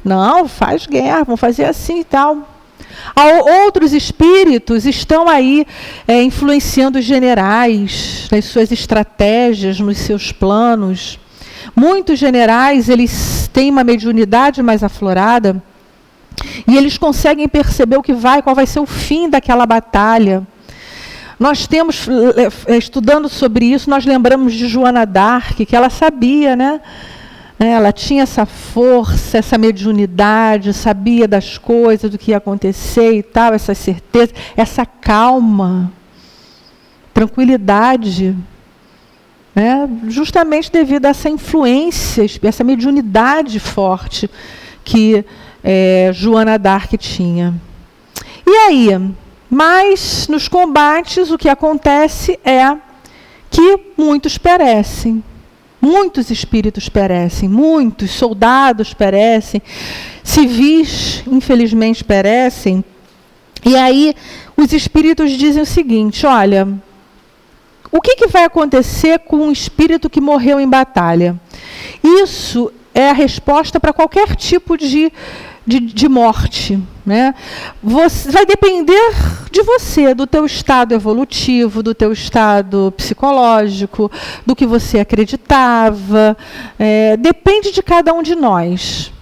Não, faz guerra, vão fazer assim e tal. Outros espíritos estão aí influenciando os generais nas suas estratégias, nos seus planos. Muitos generais, eles têm uma mediunidade mais aflorada e eles conseguem perceber qual vai ser o fim daquela batalha. Nós temos, estudando sobre isso, nós lembramos de Joana d'Arc, que ela sabia, né? Ela tinha essa força, essa mediunidade, sabia das coisas, do que ia acontecer e tal, essa certeza, essa calma, tranquilidade, justamente devido a essa influência, essa mediunidade forte que Joana d'Arc tinha. E aí, mas nos combates o que acontece é que muitos perecem. Muitos espíritos perecem, muitos soldados perecem, civis, infelizmente, perecem. E aí os espíritos dizem o seguinte, olha, o que vai acontecer com um espírito que morreu em batalha? Isso é a resposta para qualquer tipo de morte, né? Vai depender de você, do teu estado evolutivo, do teu estado psicológico, do que você acreditava. Depende de cada um de nós.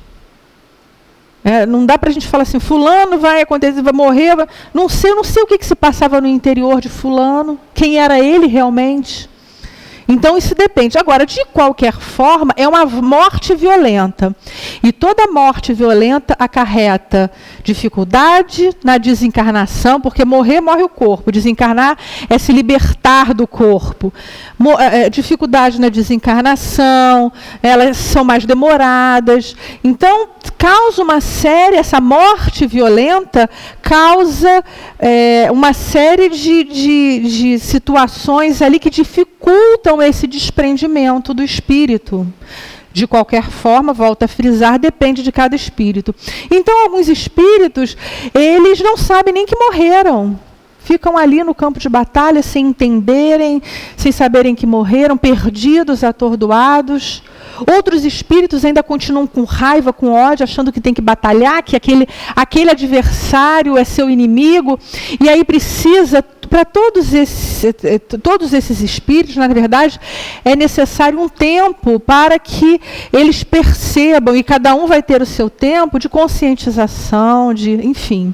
Não dá para a gente falar assim, fulano vai acontecer, vai morrer. Não sei o que se passava no interior de fulano, quem era ele realmente. Então, isso depende. Agora, de qualquer forma, é uma morte violenta. E toda morte violenta acarreta dificuldade na desencarnação, porque morre o corpo. Desencarnar é se libertar do corpo. Dificuldade na desencarnação, elas são mais demoradas. Então, causa essa morte violenta causa uma série de situações ali que dificultam esse desprendimento do espírito. De qualquer forma, volto a frisar, depende de cada espírito. Então, alguns espíritos, eles não sabem nem que morreram. Ficam ali no campo de batalha sem entenderem, sem saberem que morreram, perdidos, atordoados. Outros espíritos ainda continuam com raiva, com ódio, achando que tem que batalhar, que aquele adversário é seu inimigo. E aí precisa, para todos esses espíritos, na verdade, é necessário um tempo para que eles percebam, e cada um vai ter o seu tempo de conscientização, enfim.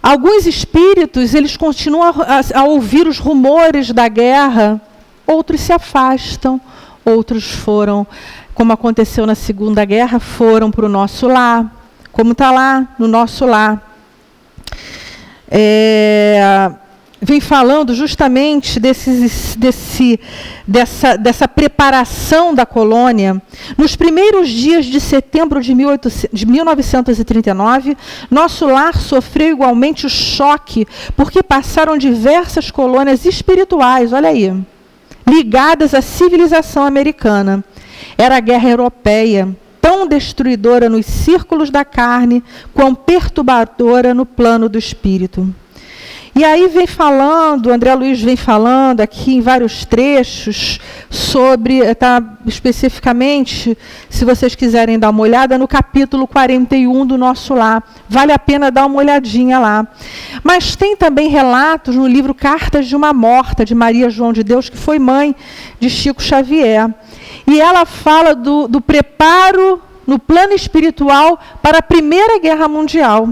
Alguns espíritos, eles continuam a ouvir os rumores da guerra, outros se afastam, outros foram, como aconteceu na Segunda Guerra, foram para o Nosso Lar, como está lá no Nosso Lar. vem falando justamente dessa preparação da colônia. Nos primeiros dias de setembro de 1939, nosso lar sofreu igualmente o choque, porque passaram diversas colônias espirituais, olha aí, ligadas à civilização americana. Era a guerra europeia, tão destruidora nos círculos da carne, quão perturbadora no plano do espírito. E aí vem falando, André Luiz vem falando aqui em vários trechos sobre, especificamente, se vocês quiserem dar uma olhada, no capítulo 41 do Nosso Lar. Vale a pena dar uma olhadinha lá. Mas tem também relatos no livro Cartas de uma Morta, de Maria João de Deus, que foi mãe de Chico Xavier. E ela fala do preparo no plano espiritual para a Primeira Guerra Mundial.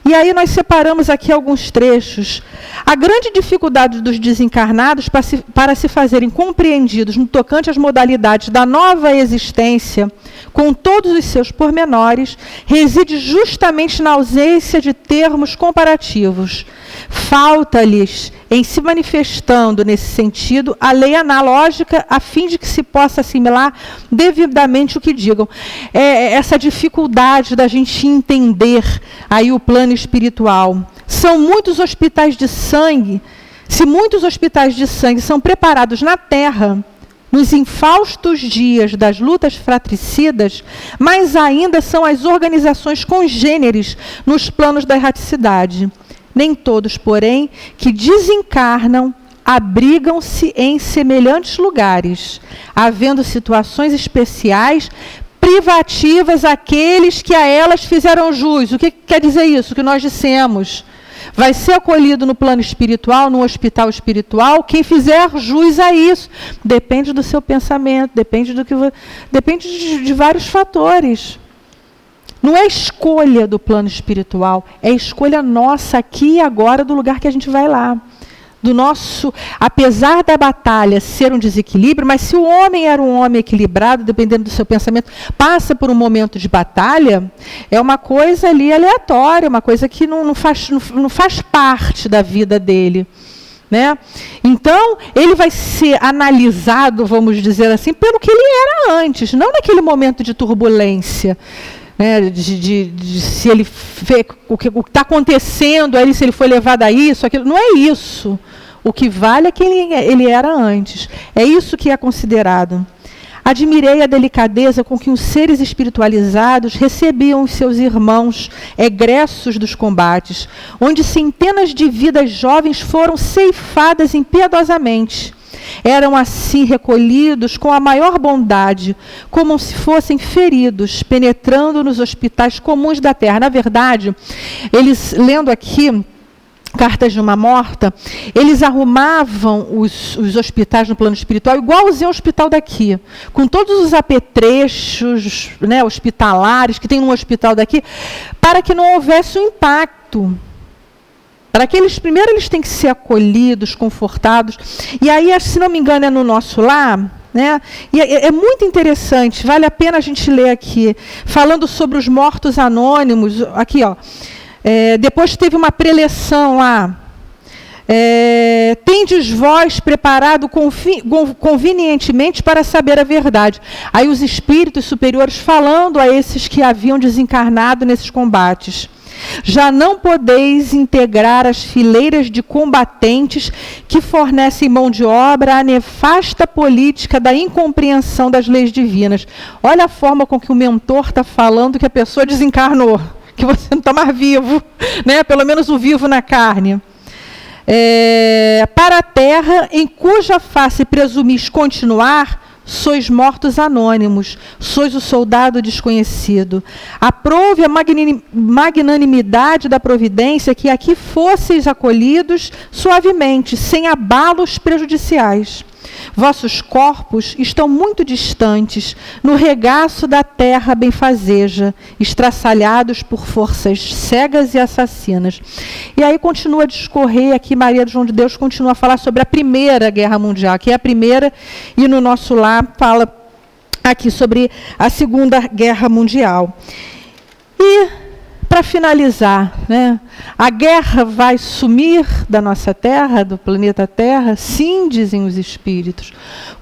E aí nós separamos aqui alguns trechos. A grande dificuldade dos desencarnados para se fazerem compreendidos no tocante às modalidades da nova existência, com todos os seus pormenores, reside justamente na ausência de termos comparativos. Falta-lhes, em se manifestando nesse sentido, a lei analógica, a fim de que se possa assimilar devidamente o que digam. Essa dificuldade da gente entender aí o plano espiritual. São muitos hospitais de sangue, se muitos hospitais de sangue são preparados na Terra, nos infaustos dias das lutas fratricidas, mais ainda são as organizações congêneres nos planos da erraticidade. Nem todos, porém, que desencarnam, abrigam-se em semelhantes lugares, havendo situações especiais, privativas àqueles que a elas fizeram jus. O que quer dizer isso? O que nós dissemos. Vai ser acolhido no plano espiritual, no hospital espiritual, quem fizer jus a isso. Depende do seu pensamento, depende de vários fatores. Não é escolha do plano espiritual, é escolha nossa aqui e agora do lugar que a gente vai lá. Apesar da batalha ser um desequilíbrio, mas se o homem era um homem equilibrado, dependendo do seu pensamento, passa por um momento de batalha, é uma coisa ali aleatória, uma coisa que não faz parte da vida dele. Né? Então, ele vai ser analisado, vamos dizer assim, pelo que ele era antes, não naquele momento de turbulência. Se ele vê o que está acontecendo aí, se ele foi levado a isso, aquilo, não é isso. O que vale é quem ele era antes. É isso que é considerado. Admirei a delicadeza com que os seres espiritualizados recebiam os seus irmãos egressos dos combates, onde centenas de vidas jovens foram ceifadas impiedosamente. Eram assim recolhidos com a maior bondade, como se fossem feridos, penetrando nos hospitais comuns da Terra. Na verdade, eles, lendo aqui Cartas de uma Morta, eles arrumavam os hospitais no plano espiritual igualzinho ao hospital daqui, com todos os apetrechos, né, hospitalares que tem no hospital daqui, para que não houvesse um impacto. Para que primeiro eles têm que ser acolhidos, confortados. E aí, se não me engano, é no Nosso Lar, né? E é muito interessante, vale a pena a gente ler aqui, falando sobre os mortos anônimos. Aqui, ó. Depois teve uma preleção lá. Tendes vós preparado convenientemente para saber a verdade. Aí os espíritos superiores falando a esses que haviam desencarnado nesses combates. Já não podeis integrar as fileiras de combatentes que fornecem mão de obra à nefasta política da incompreensão das leis divinas. Olha a forma com que o mentor está falando que a pessoa desencarnou, que você não está mais vivo, né? Pelo menos o vivo na carne. Para a terra, em cuja face presumis continuar, sois mortos anônimos, sois o soldado desconhecido. Aprove a magnanimidade da providência que aqui fosseis acolhidos suavemente, sem abalos prejudiciais. Vossos corpos estão muito distantes, no regaço da terra benfazeja, estraçalhados por forças cegas e assassinas. E aí continua a discorrer aqui, Maria João de Deus continua a falar sobre a Primeira Guerra Mundial, que é a primeira, e no Nosso Lar fala aqui sobre a Segunda Guerra Mundial. E para finalizar, né? A guerra vai sumir da nossa Terra, do planeta Terra? Sim, dizem os espíritos.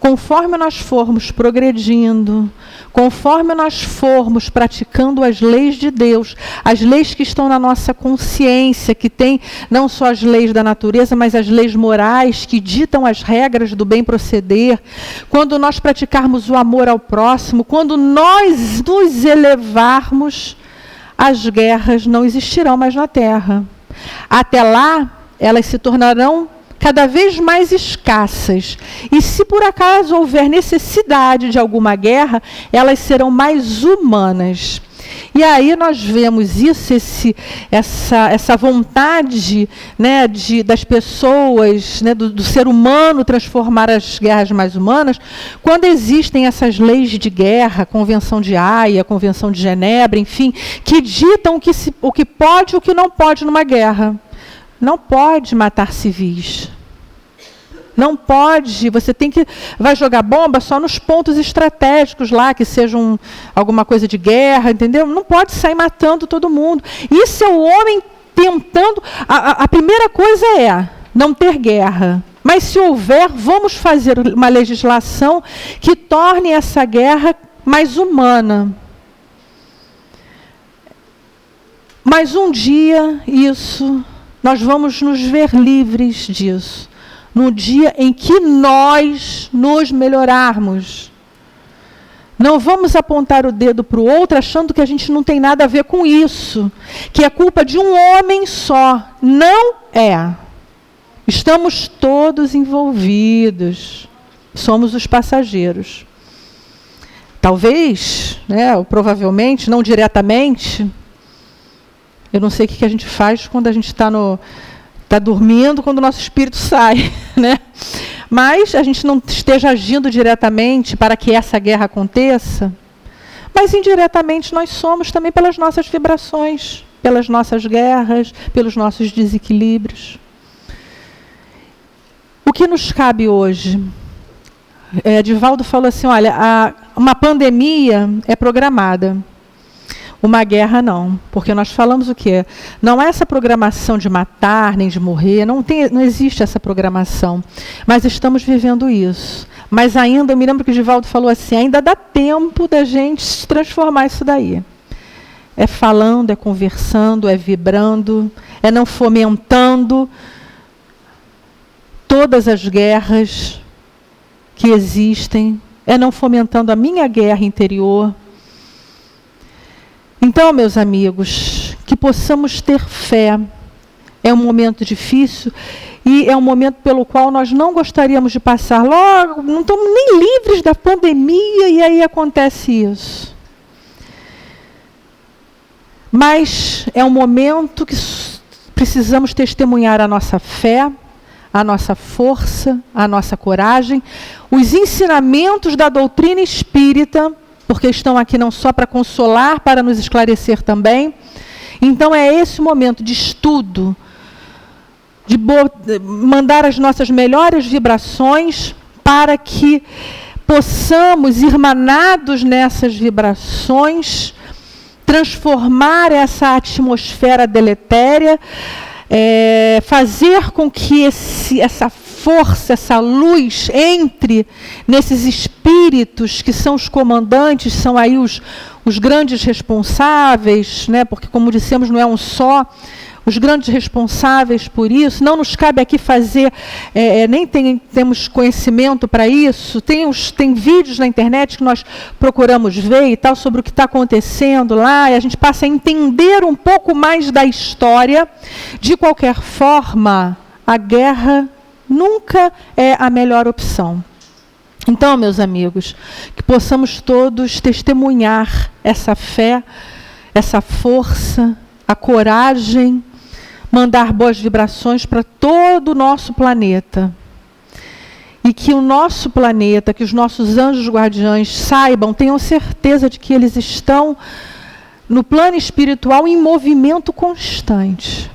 Conforme nós formos progredindo, conforme nós formos praticando as leis de Deus, as leis que estão na nossa consciência, que tem não só as leis da natureza, mas as leis morais que ditam as regras do bem proceder, quando nós praticarmos o amor ao próximo, quando nós nos elevarmos, as guerras não existirão mais na Terra. Até lá, elas se tornarão cada vez mais escassas. E se por acaso houver necessidade de alguma guerra, elas serão mais humanas. E aí nós vemos isso, essa vontade, né, das pessoas, né, do ser humano transformar as guerras mais humanas, quando existem essas leis de guerra, a Convenção de Haia, a Convenção de Genebra, enfim, que ditam o que pode e o que não pode numa guerra. Não pode matar civis. Não pode, vai jogar bomba só nos pontos estratégicos lá, que sejam alguma coisa de guerra, entendeu? Não pode sair matando todo mundo. Isso é o homem tentando, a primeira coisa é não ter guerra. Mas se houver, vamos fazer uma legislação que torne essa guerra mais humana. Mas um dia, nós vamos nos ver livres disso. No dia em que nós nos melhorarmos. Não vamos apontar o dedo para o outro achando que a gente não tem nada a ver com isso. Que é culpa de um homem só. Não é. Estamos todos envolvidos. Somos os passageiros. Talvez, né, ou provavelmente, não diretamente. Eu não sei o que a gente faz quando a gente está dormindo, quando o nosso espírito sai, né? Mas a gente não esteja agindo diretamente para que essa guerra aconteça, mas indiretamente nós somos também pelas nossas vibrações, pelas nossas guerras, pelos nossos desequilíbrios. O que nos cabe hoje? Divaldo falou assim, olha, uma pandemia é programada. Uma guerra não, porque nós falamos o quê? Não é essa programação de matar, nem de morrer, não existe essa programação, mas estamos vivendo isso. Mas ainda, eu me lembro que o Divaldo falou assim, ainda dá tempo da gente transformar isso daí. É falando, é conversando, é vibrando, é não fomentando todas as guerras que existem, é não fomentando a minha guerra interior. Então, meus amigos, que possamos ter fé. É um momento difícil e é um momento pelo qual nós não gostaríamos de passar. Logo, não estamos nem livres da pandemia e aí acontece isso. Mas é um momento que precisamos testemunhar a nossa fé, a nossa força, a nossa coragem, os ensinamentos da doutrina espírita, porque estão aqui não só para consolar, para nos esclarecer também. Então é esse o momento de estudo, de mandar as nossas melhores vibrações para que possamos, irmanados nessas vibrações, transformar essa atmosfera deletéria, fazer com que essa força, essa luz entre nesses espíritos que são os comandantes, são aí os grandes responsáveis, né? Porque, como dissemos, não é um só, os grandes responsáveis por isso. Não nos cabe aqui fazer, nem temos conhecimento para isso. Tem vídeos na internet que nós procuramos ver e tal, sobre o que está acontecendo lá, e a gente passa a entender um pouco mais da história. De qualquer forma, a guerra nunca é a melhor opção. Então, meus amigos, que possamos todos testemunhar essa fé, essa força, a coragem, mandar boas vibrações para todo o nosso planeta. E que o nosso planeta, que os nossos anjos guardiães saibam, tenham certeza de que eles estão no plano espiritual em movimento constante.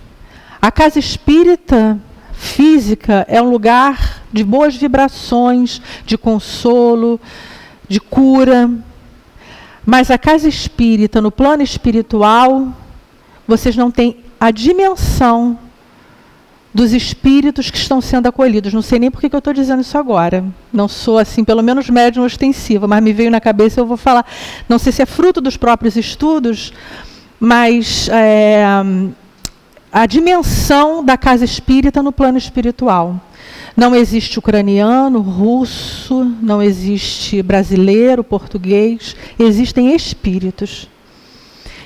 A casa espírita física é um lugar de boas vibrações, de consolo, de cura. Mas a casa espírita, no plano espiritual, vocês não têm a dimensão dos espíritos que estão sendo acolhidos. Não sei nem por que eu estou dizendo isso agora. Não sou, assim, pelo menos médium ostensiva, mas me veio na cabeça e eu vou falar. Não sei se é fruto dos próprios estudos, mas a dimensão da casa espírita no plano espiritual. Não existe ucraniano, russo, não existe brasileiro, português, existem espíritos.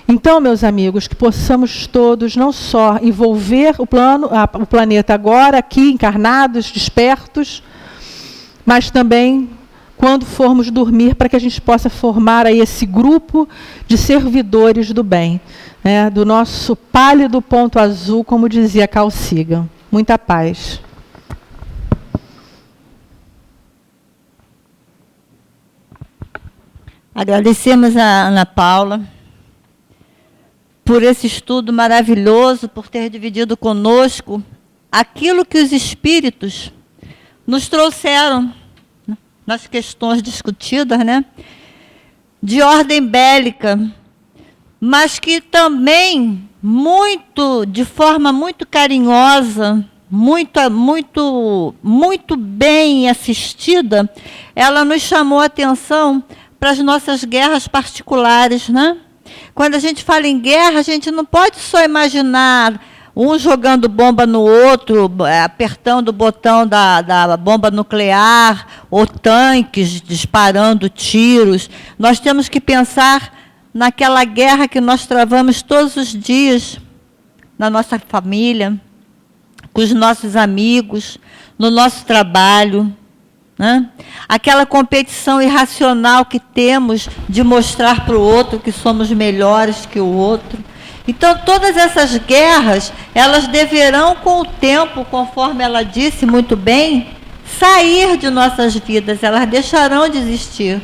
Então, meus amigos, que possamos todos não só envolver o planeta agora, aqui, encarnados, despertos, mas também, quando formos dormir, para que a gente possa formar aí esse grupo de servidores do bem, né, do nosso pálido ponto azul, como dizia Carl Sagan. Muita paz. Agradecemos a Ana Paula por esse estudo maravilhoso, por ter dividido conosco aquilo que os espíritos nos trouxeram nas questões discutidas, né? De ordem bélica, mas que também de forma muito carinhosa, muito bem assistida, ela nos chamou a atenção para as nossas guerras particulares, né? Quando a gente fala em guerra, a gente não pode só imaginar um jogando bomba no outro, apertando o botão da bomba nuclear, ou tanques disparando tiros. Nós temos que pensar naquela guerra que nós travamos todos os dias, na nossa família, com os nossos amigos, no nosso trabalho, né? Aquela competição irracional que temos de mostrar para o outro que somos melhores que o outro. Então, todas essas guerras, elas deverão, com o tempo, conforme ela disse muito bem, sair de nossas vidas, elas deixarão de existir.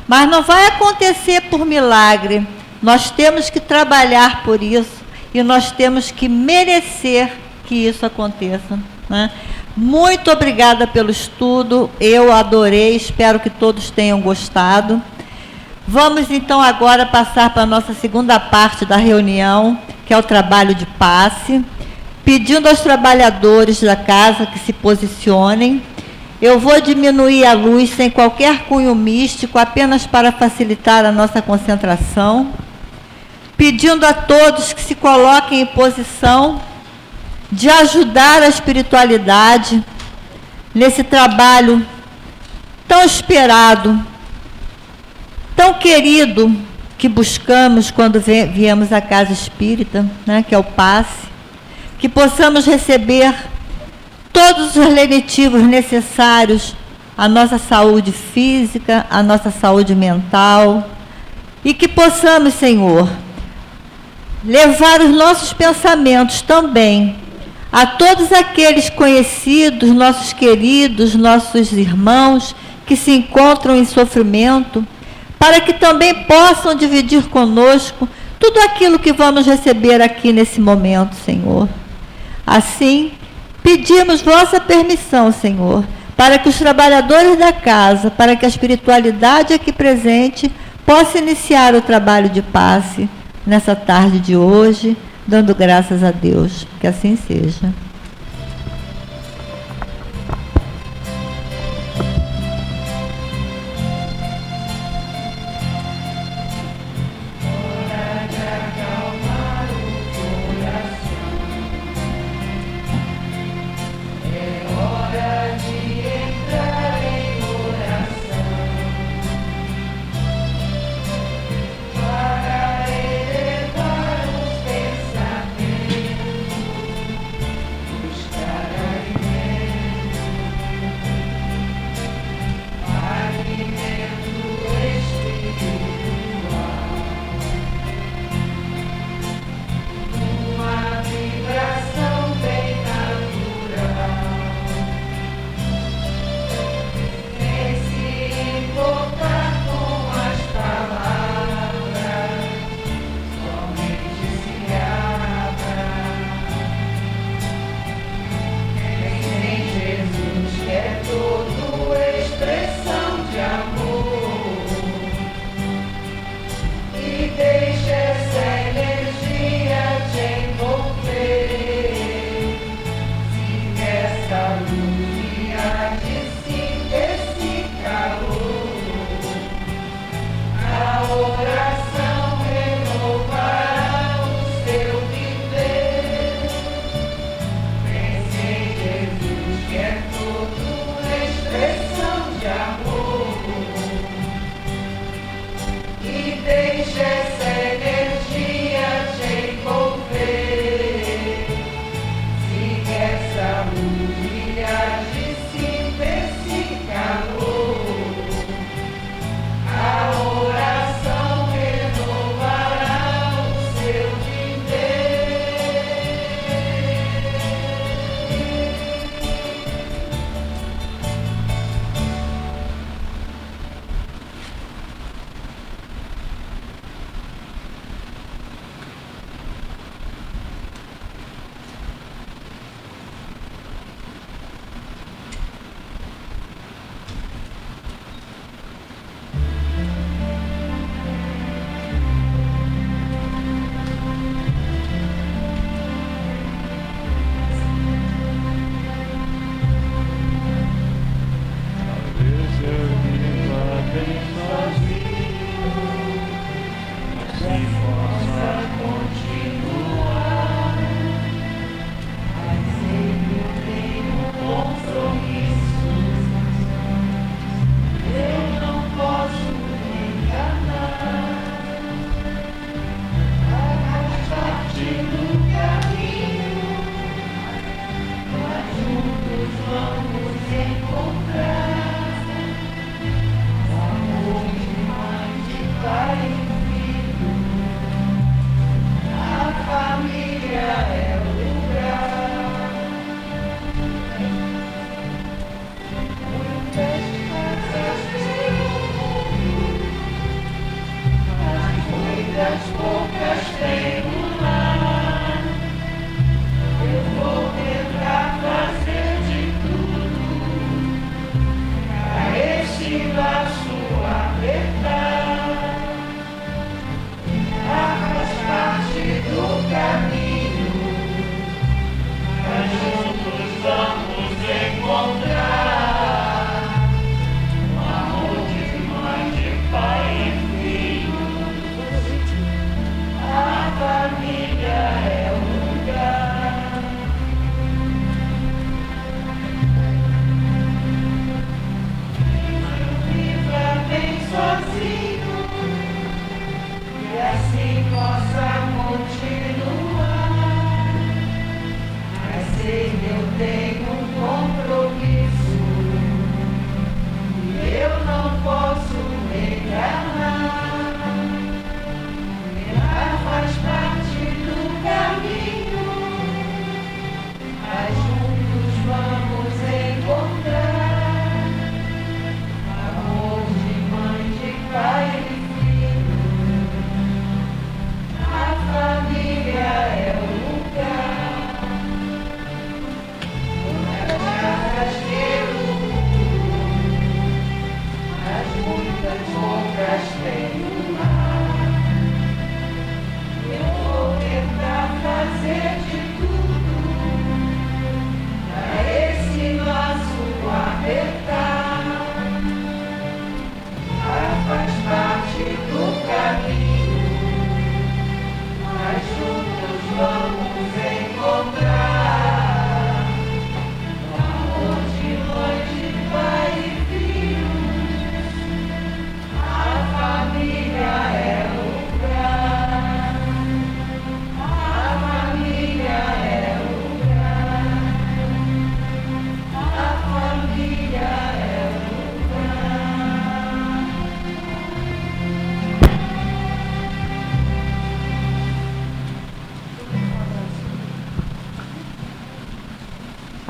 Mas não vai acontecer por milagre. Nós temos que trabalhar por isso e nós temos que merecer que isso aconteça, né? Muito obrigada pelo estudo, eu adorei, espero que todos tenham gostado. Vamos então agora passar para a nossa segunda parte da reunião, que é o trabalho de passe, pedindo aos trabalhadores da casa que se posicionem. Eu vou diminuir a luz sem qualquer cunho místico, apenas para facilitar a nossa concentração, pedindo a todos que se coloquem em posição de ajudar a espiritualidade nesse trabalho tão esperado, tão querido, que buscamos quando viemos à casa espírita, né, que é o passe, que possamos receber todos os lenitivos necessários à nossa saúde física, à nossa saúde mental, e que possamos, Senhor, levar os nossos pensamentos também a todos aqueles conhecidos, nossos queridos, nossos irmãos que se encontram em sofrimento, para que também possam dividir conosco tudo aquilo que vamos receber aqui nesse momento, Senhor. Assim, pedimos vossa permissão, Senhor, para que os trabalhadores da casa, para que a espiritualidade aqui presente possa iniciar o trabalho de passe nessa tarde de hoje, dando graças a Deus, que assim seja.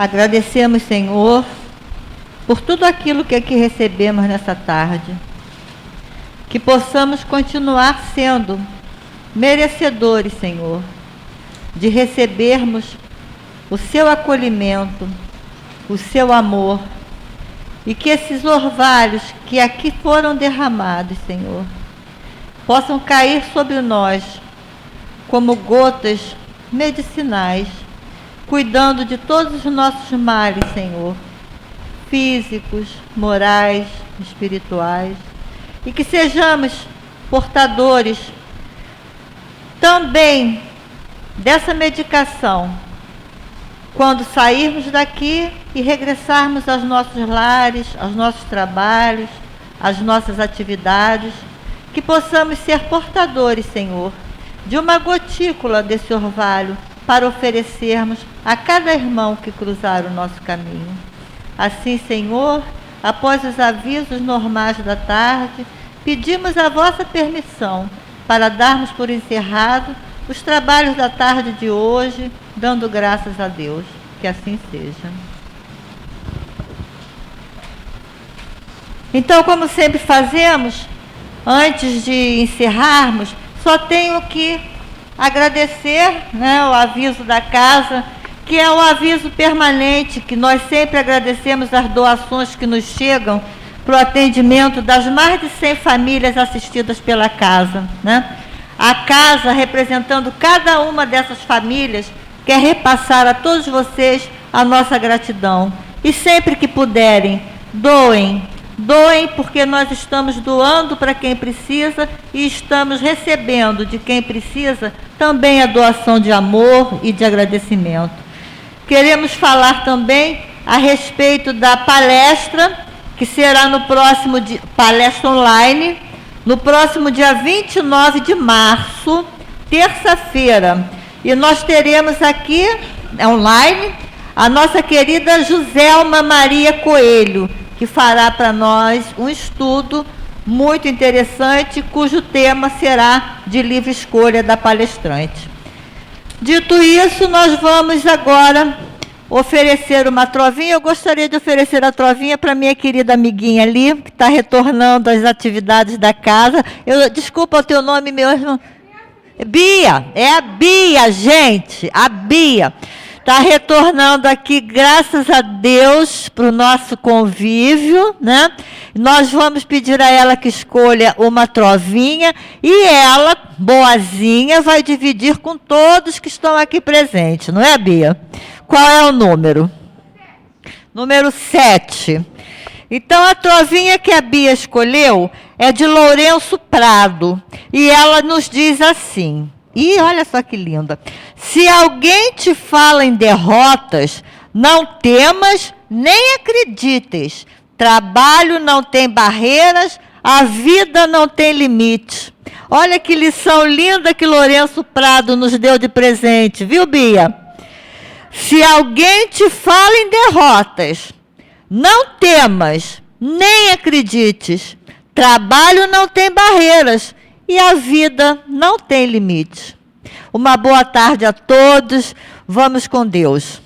Agradecemos, Senhor, por tudo aquilo que aqui recebemos nessa tarde. Que possamos continuar sendo merecedores, Senhor, de recebermos o seu acolhimento, o seu amor, e que esses orvalhos que aqui foram derramados, Senhor, possam cair sobre nós como gotas medicinais, cuidando de todos os nossos males, Senhor, físicos, morais, espirituais, e que sejamos portadores também dessa medicação quando sairmos daqui e regressarmos aos nossos lares, aos nossos trabalhos, às nossas atividades, que possamos ser portadores, Senhor, de uma gotícula desse orvalho para oferecermos a cada irmão que cruzar o nosso caminho. Assim, Senhor, após os avisos normais da tarde, pedimos a vossa permissão para darmos por encerrado os trabalhos da tarde de hoje, dando graças a Deus. Que assim seja. Então, como sempre fazemos, antes de encerrarmos, só tenho que agradecer, né, o aviso da casa, que é o aviso permanente, que nós sempre agradecemos as doações que nos chegam para o atendimento das mais de 100 famílias assistidas pela casa, né? A casa, representando cada uma dessas famílias, quer repassar a todos vocês a nossa gratidão. E sempre que puderem, doem. Doem, porque nós estamos doando para quem precisa e estamos recebendo de quem precisa também a doação de amor e de agradecimento. Queremos falar também a respeito da palestra, que será no próximo dia, palestra online, no próximo dia 29 de março, terça-feira. E nós teremos aqui, online, a nossa querida Joselma Maria Coelho, que fará para nós um estudo muito interessante, cujo tema será de livre escolha da palestrante. Dito isso, nós vamos agora oferecer uma trovinha. Eu gostaria de oferecer a trovinha para minha querida amiguinha ali, que está retornando às atividades da casa. Desculpa o teu nome mesmo. Bia, é a Bia, gente, a Bia. Está retornando aqui, graças a Deus, para o nosso convívio, né? Nós vamos pedir a ela que escolha uma trovinha e ela, boazinha, vai dividir com todos que estão aqui presentes, não é, Bia? Qual é o número? Número 7. Então, a trovinha que a Bia escolheu é de Lourenço Prado. E ela nos diz assim, e olha só que linda: se alguém te fala em derrotas, não temas nem acredites. Trabalho não tem barreiras, a vida não tem limite. Olha que lição linda que Lourenço Prado nos deu de presente, viu, Bia? Se alguém te fala em derrotas, não temas, nem acredites. Trabalho não tem barreiras e a vida não tem limite. Uma boa tarde a todos. Vamos com Deus.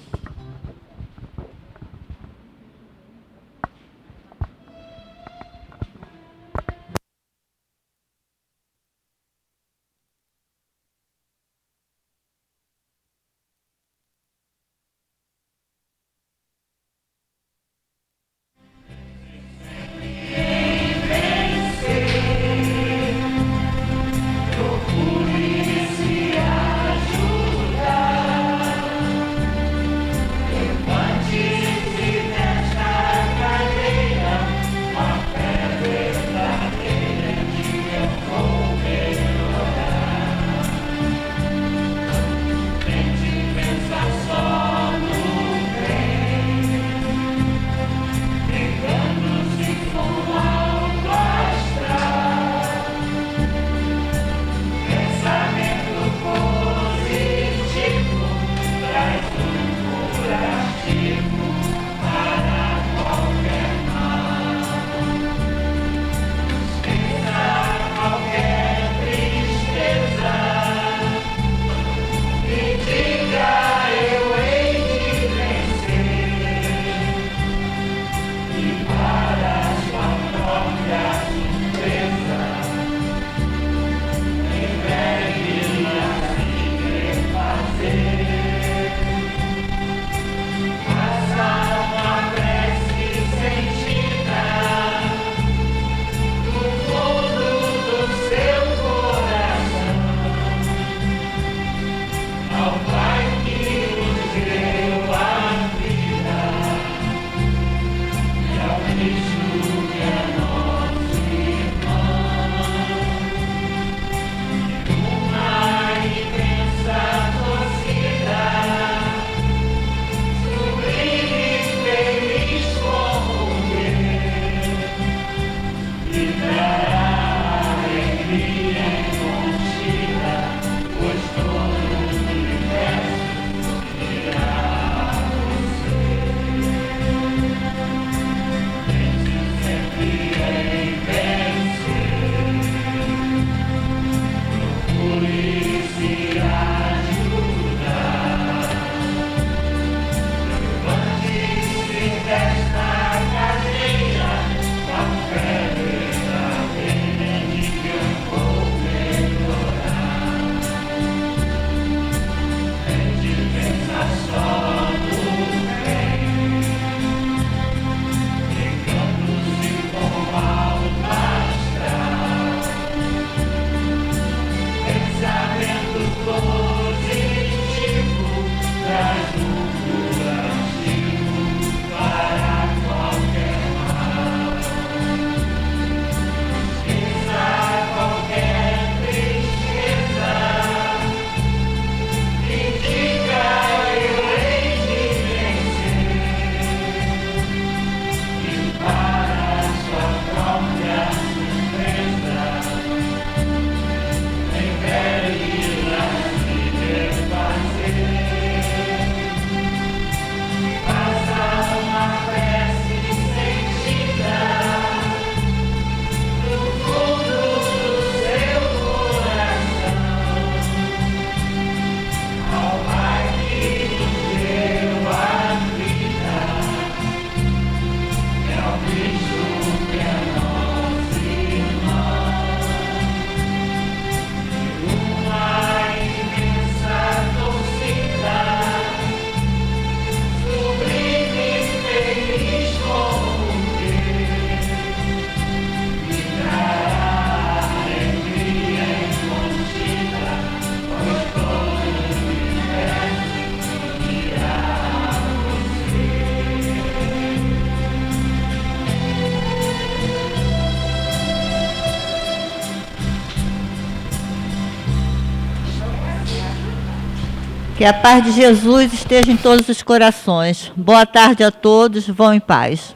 Que a paz de Jesus esteja em todos os corações. Boa tarde a todos, vão em paz.